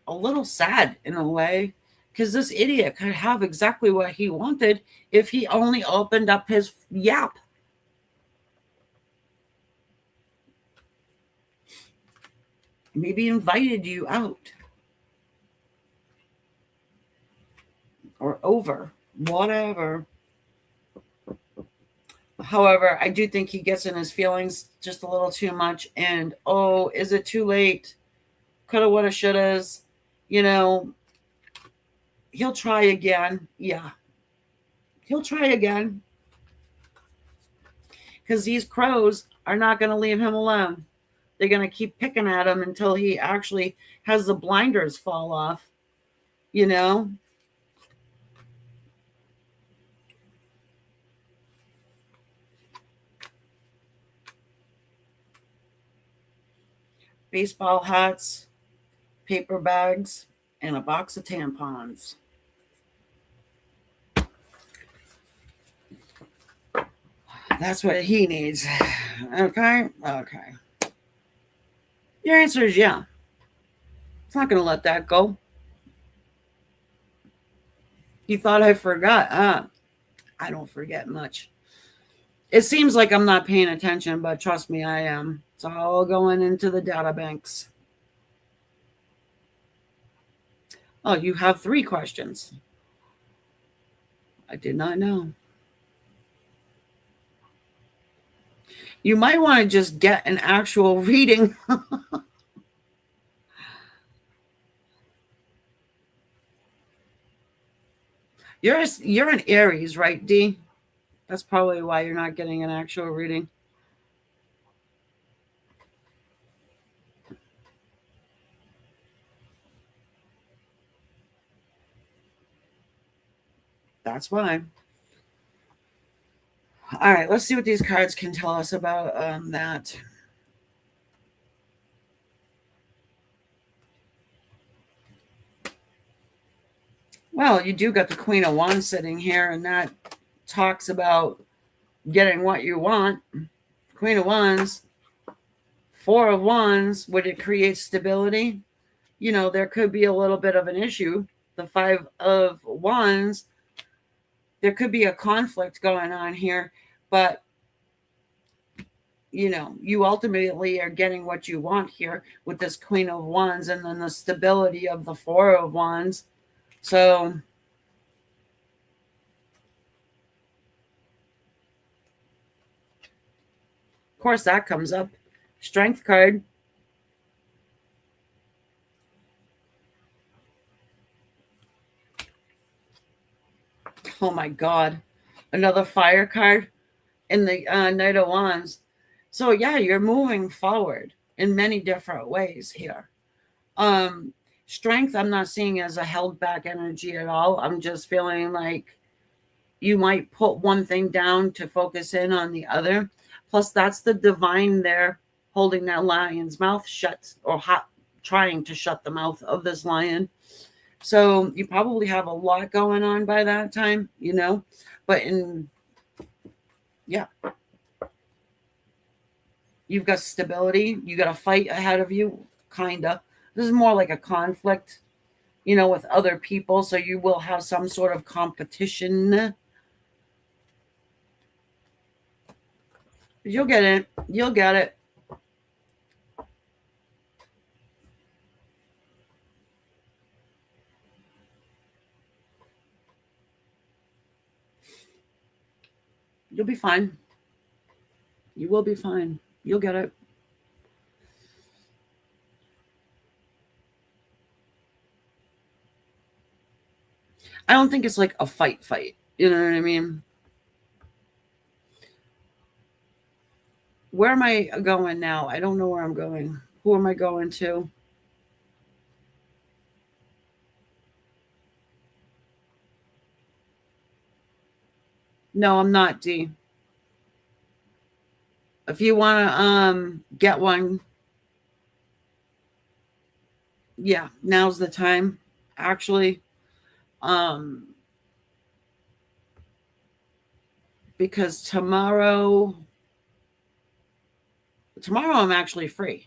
a little sad in a way, because this idiot could have exactly what he wanted if he only opened up his yap. Maybe invited you out or over, whatever. However, I do think he gets in his feelings just a little too much. And, oh, is it too late? Coulda, woulda, shouldas. He'll try again. Yeah. He'll try again. Because these crows are not going to leave him alone. They're going to keep picking at him until he actually has the blinders fall off. Baseball hats, paper bags, and a box of tampons. That's what he needs. Okay? Okay. Your answer is yeah. It's not going to let that go. You thought I forgot. I don't forget much. It seems like I'm not paying attention, but trust me, I am. It's all going into the data banks. Oh, you have 3 questions. I did not know. You might want to just get an actual reading. You're an Aries, right, D? That's probably why you're not getting an actual reading. That's why. All right, let's see what these cards can tell us about that. Well, you do got the Queen of Wands sitting here, and that talks about getting what you want. Queen of Wands, 4 of Wands, would it create stability? You know, there could be a little bit of an issue. The 5 of Wands, there could be a conflict going on here, but you know, you ultimately are getting what you want here with this Queen of Wands and then the stability of the 4 of Wands. So, of course, that comes up. Strength card. Oh my God. Another fire card in the Knight of Wands. So, yeah, you're moving forward in many different ways here. Strength, I'm not seeing as a held back energy at all. I'm just feeling like you might put one thing down to focus in on the other. Plus, that's the divine there holding that lion's mouth shut or trying to shut the mouth of this lion. So you probably have a lot going on by that time, you know. But yeah, you've got stability. You got a fight ahead of you, kinda. This is more like a conflict, you know, with other people. So you will have some sort of competition. You'll get it. You'll get it. You'll be fine. You will be fine. You'll get it. I don't think it's like a fight. You know what I mean? Where am I going now? I don't know where I'm going. Who am I going to? No, I'm not, D. If you want to get one, yeah, now's the time. Actually, um because tomorrow I'm actually free.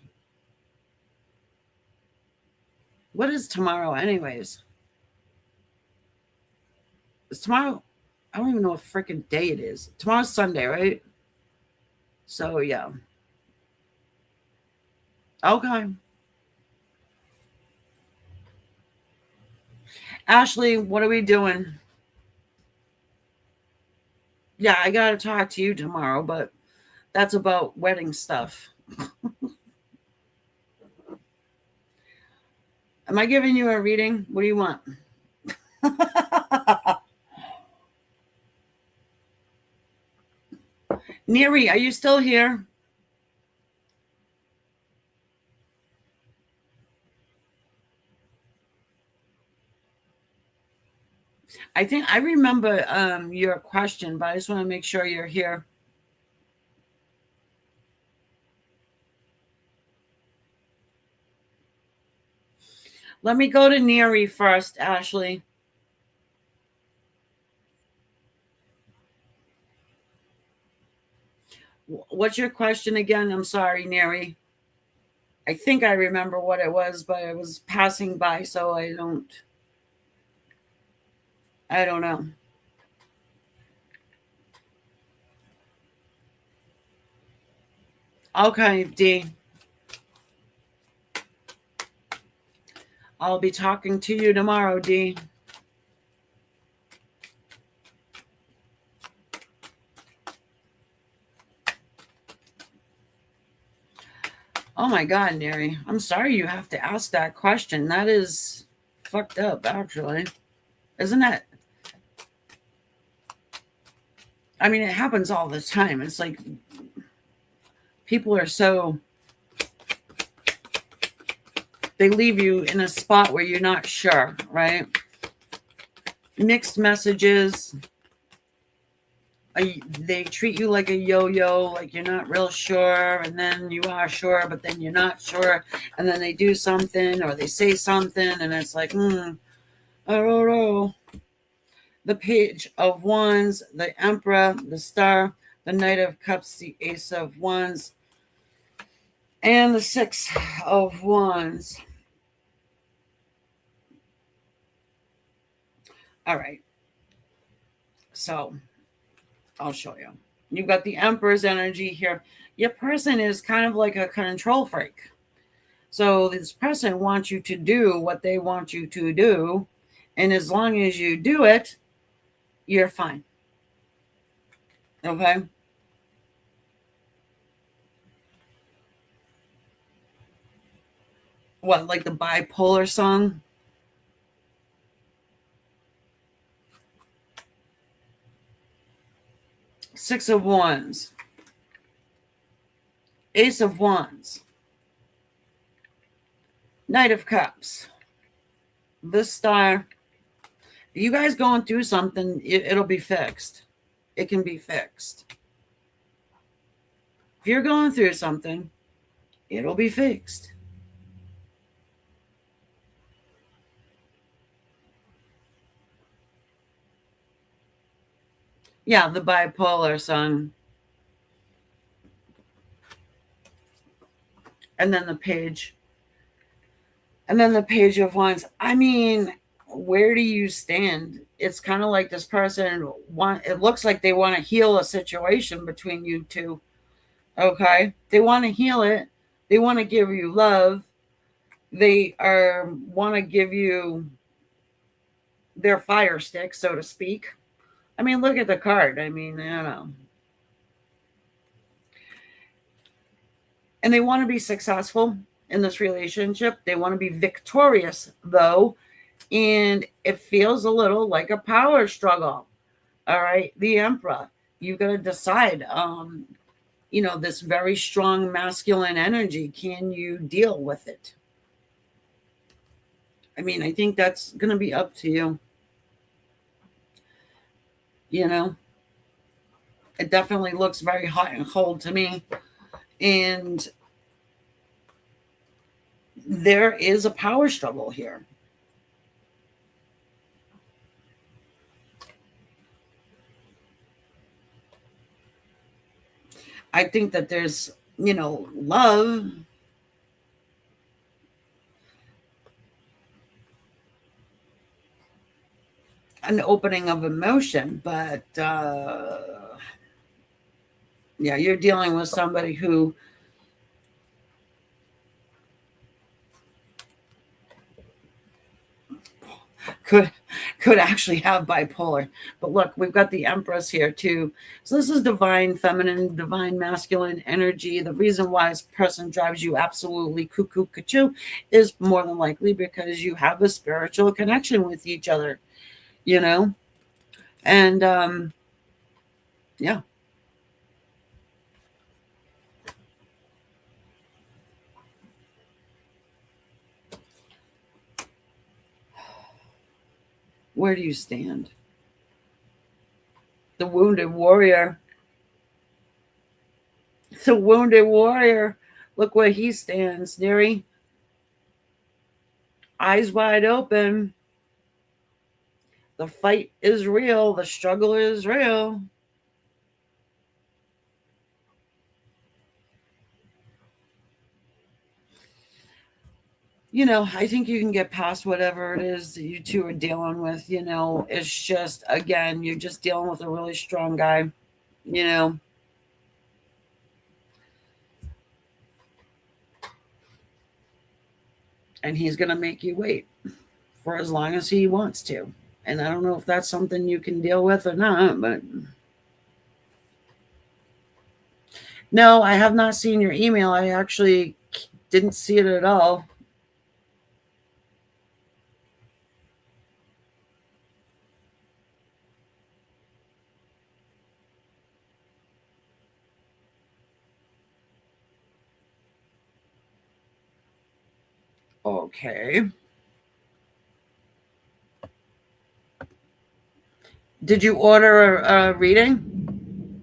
What is tomorrow anyways? Is tomorrow, I don't even know what freaking day it is. Tomorrow's Sunday, right? So yeah. Okay. Ashley, what are we doing? Yeah, I gotta talk to you tomorrow, but that's about wedding stuff. Am I giving you a reading? What do you want? Neri, are you still here? I think I remember your question, but I just want to make sure you're here. Let me go to Neri first, Ashley. What's your question again? I'm sorry, Neri. I think I remember what it was, but I was passing by, so I don't know. Okay, D. I'll be talking to you tomorrow, D. Oh my God, Neri. I'm sorry you have to ask that question. That is fucked up, actually. Isn't that? I mean, it happens all the time. It's like people are so. They leave you in a spot where you're not sure, right? Mixed messages. They treat you like a yo-yo, like you're not real sure, and then you are sure, but then you're not sure, and then they do something or they say something, and it's like, I don't know. The Page of Wands, the Emperor, the Star, the Knight of Cups, the Ace of Wands, and the Six of Wands. All right. So I'll show you. You've got the Emperor's energy here. Your person is kind of like a control freak. So this person wants you to do what they want you to do. And as long as you do it, you're fine. Okay? What, like the bipolar song? Six of Wands. Ace of Wands. Knight of Cups. The Star. You guys going through something, it'll be fixed. It can be fixed. If you're going through something, it'll be fixed. Yeah, the bipolar song. And then the page. And then the Page of Wands. I mean, where do you stand? It's kind of like this person it looks like they want to heal a situation between you two. Okay? They want to heal it. They want to give you love. They are want to give you their fire stick, so to speak. I mean, look at the card. I mean, I don't know. And they want to be successful in this relationship. They want to be victorious, though. And it feels a little like a power struggle. All right. The Emperor, you got to decide, this very strong masculine energy. Can you deal with it? I mean, I think that's going to be up to you. It definitely looks very hot and cold to me. And there is a power struggle here. I think that there's, love. An opening of emotion, but yeah, you're dealing with somebody who could actually have bipolar. But look, we've got the Empress here too. So this is divine feminine, divine masculine energy. The reason why this person drives you absolutely cuckoo cuckoo is more than likely because you have a spiritual connection with each other, and yeah. Where do you stand? The wounded warrior. The wounded warrior. Look where he stands, Neri. Eyes wide open. The fight is real. The struggle is real. I think you can get past whatever it is that you two are dealing with. It's just, again, you're just dealing with a really strong guy, you know, and he's going to make you wait for as long as he wants to. And I don't know if that's something you can deal with or not, but no, I have not seen your email. I actually didn't see it at all. Okay. Did you order a reading?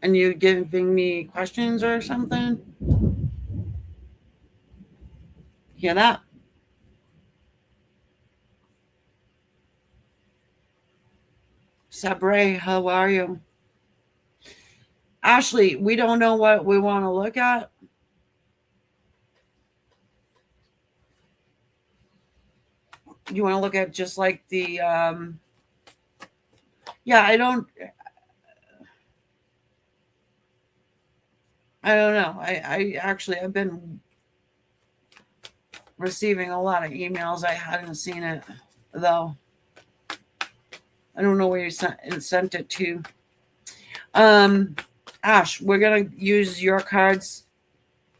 And you giving me questions or something? Hear that? Sabre, how are you? Ashley, we don't know what we want to look at. You want to look at just like the yeah, I don't know. I actually I've been receiving a lot of emails. I hadn't seen it though. I don't know where you sent it to. Ash, we're gonna use your cards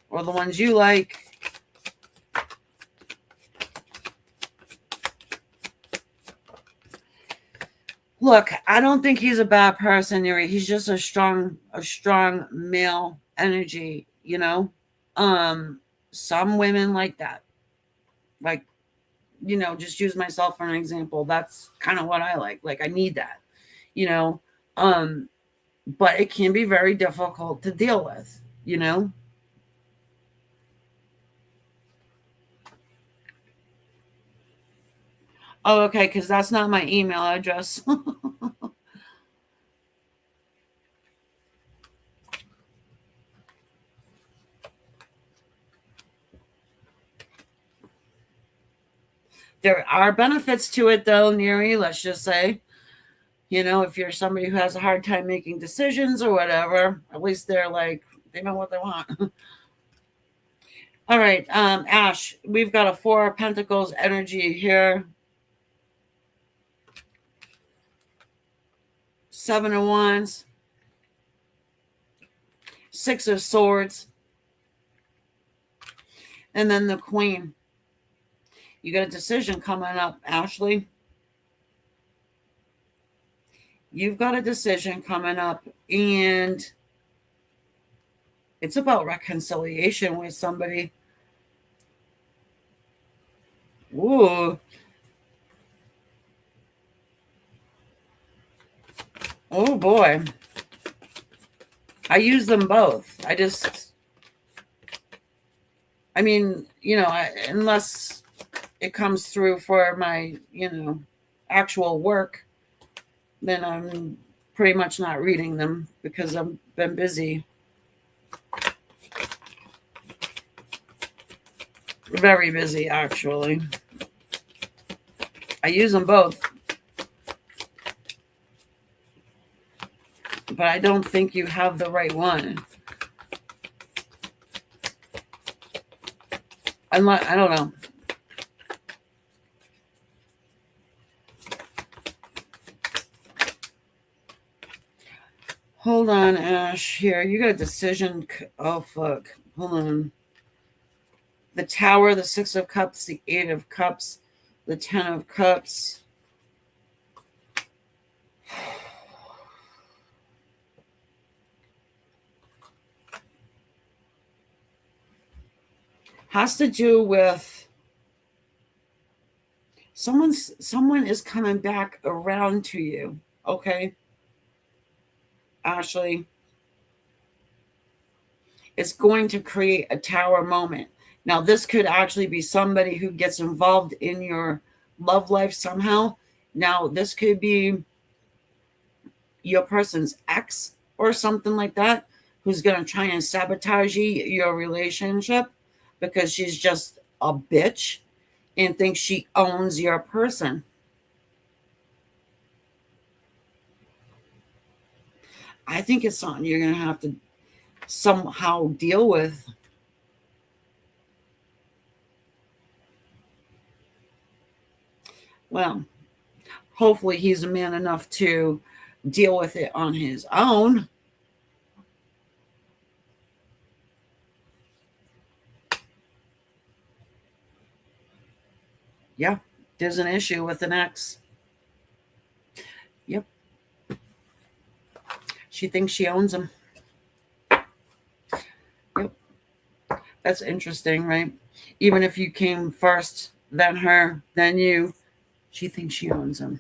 or the ones you like. Look, I don't think he's a bad person. He's just a strong male energy. Some women like that. Like, just use myself for an example. That's kind of what I like. Like, I need that. You know, but it can be very difficult to deal with. Oh, okay, because that's not my email address. There are benefits to it, though, Neri, let's just say. If you're somebody who has a hard time making decisions or whatever, at least they're like, they know what they want. All right, Ash, we've got a Four of Pentacles energy here. Seven of Wands. Six of Swords. And then the Queen. You got a decision coming up, Ashley. You've got a decision coming up, and it's about reconciliation with somebody. Ooh. Oh boy. I use them both. Unless it comes through for my, actual work, then I'm pretty much not reading them because I've been busy. Very busy, actually. I use them both. But I don't think you have the right one. I don't know. Hold on, Ash. Here, you got a decision. Oh, fuck. Hold on. The Tower, the Six of Cups, the Eight of Cups, the Ten of Cups. Has to do with someone is coming back around to you, okay? Ashley, it's going to create a tower moment. Now, this could actually be somebody who gets involved in your love life somehow. Now, this could be your person's ex or something like that, who's going to try and sabotage your relationship because she's just a bitch and thinks she owns your person. I think it's something you're going to have to somehow deal with. Well, hopefully he's a man enough to deal with it on his own. Yeah, there's an issue with an ex. Yep. She thinks she owns him. Yep. That's interesting, right? Even if you came first, then her, then you, she thinks she owns him.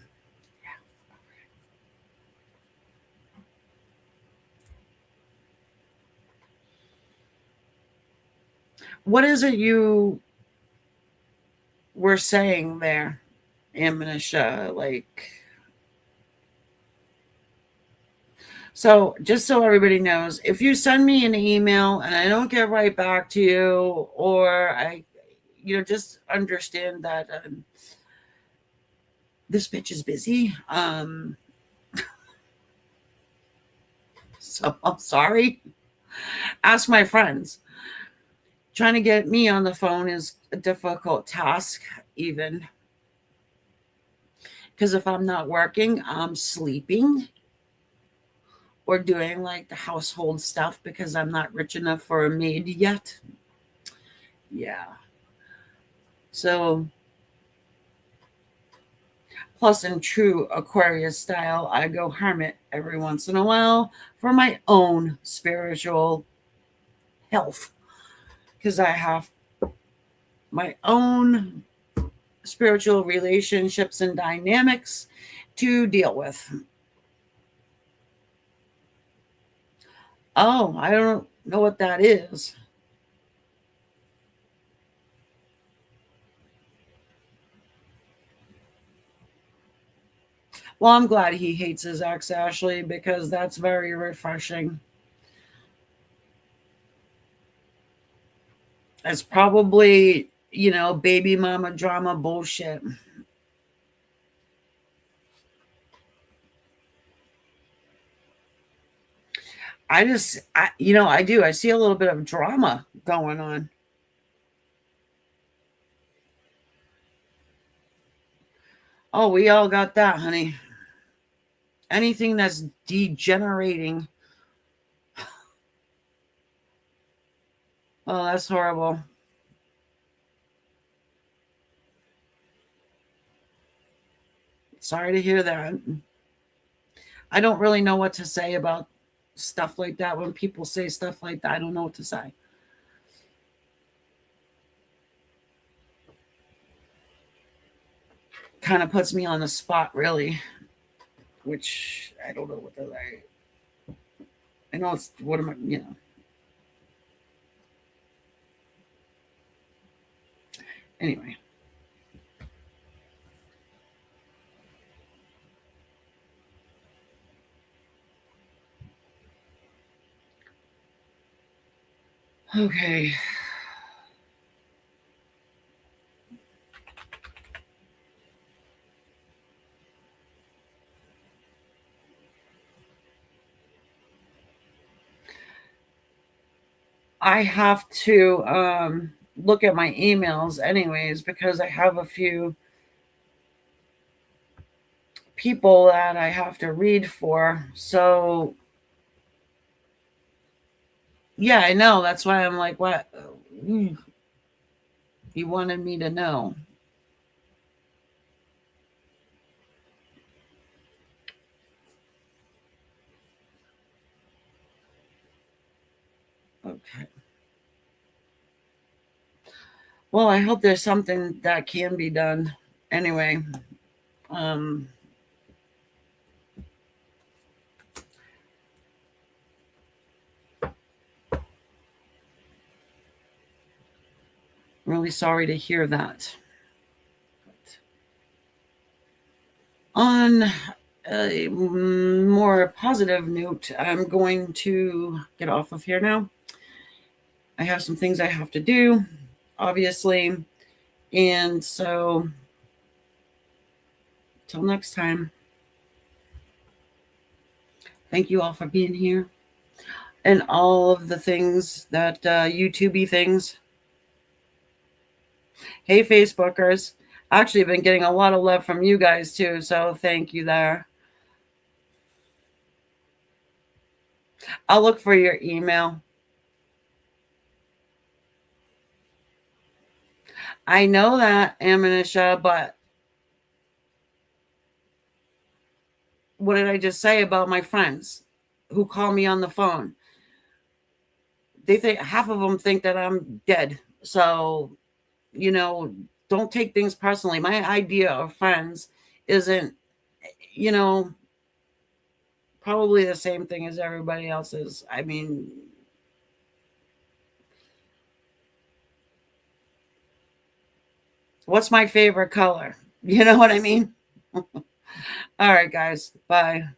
What is it you were saying there, Amanisha? Like, so just so everybody knows, if you send me an email and I don't get right back to you, or I, just understand that this bitch is busy. So I'm sorry. Ask my friends. Trying to get me on the phone is a difficult task, even. Because if I'm not working, I'm sleeping or doing like the household stuff because I'm not rich enough for a maid yet. Yeah. So, plus, in true Aquarius style, I go hermit every once in a while for my own spiritual health because I have my own spiritual relationships and dynamics to deal with. Oh, I don't know what that is. Well, I'm glad he hates his ex, Ashley, because that's very refreshing. It's probably, baby mama drama bullshit. I do. I see a little bit of drama going on. Oh, we all got that, honey. Anything that's degenerating. Oh, that's horrible. Sorry to hear that. I don't really know what to say about stuff like that. When people say stuff like that, I don't know what to say. Kind of puts me on the spot, really, which I don't know what to say. I know it's what am I. Anyway. Okay. I have to look at my emails anyways because I have a few people that I have to read for. So yeah, I know. That's why I'm like, what? You wanted me to know. Okay. Well, I hope there's something that can be done. Anyway, um, really sorry to hear that. On a more positive note, I'm going to get off of here now. I have some things I have to do, obviously. And so, till next time, thank you all for being here and all of the things that YouTubey things. Hey, Facebookers. Actually, I've been getting a lot of love from you guys too, so thank you there. I'll look for your email. I know that, Amanisha, but what did I just say about my friends who call me on the phone? They think half of them think that I'm dead. So, don't take things personally. My idea of friends isn't, you know, probably the same thing as everybody else's. I mean, what's my favorite color? You know what I mean? All right, guys. Bye.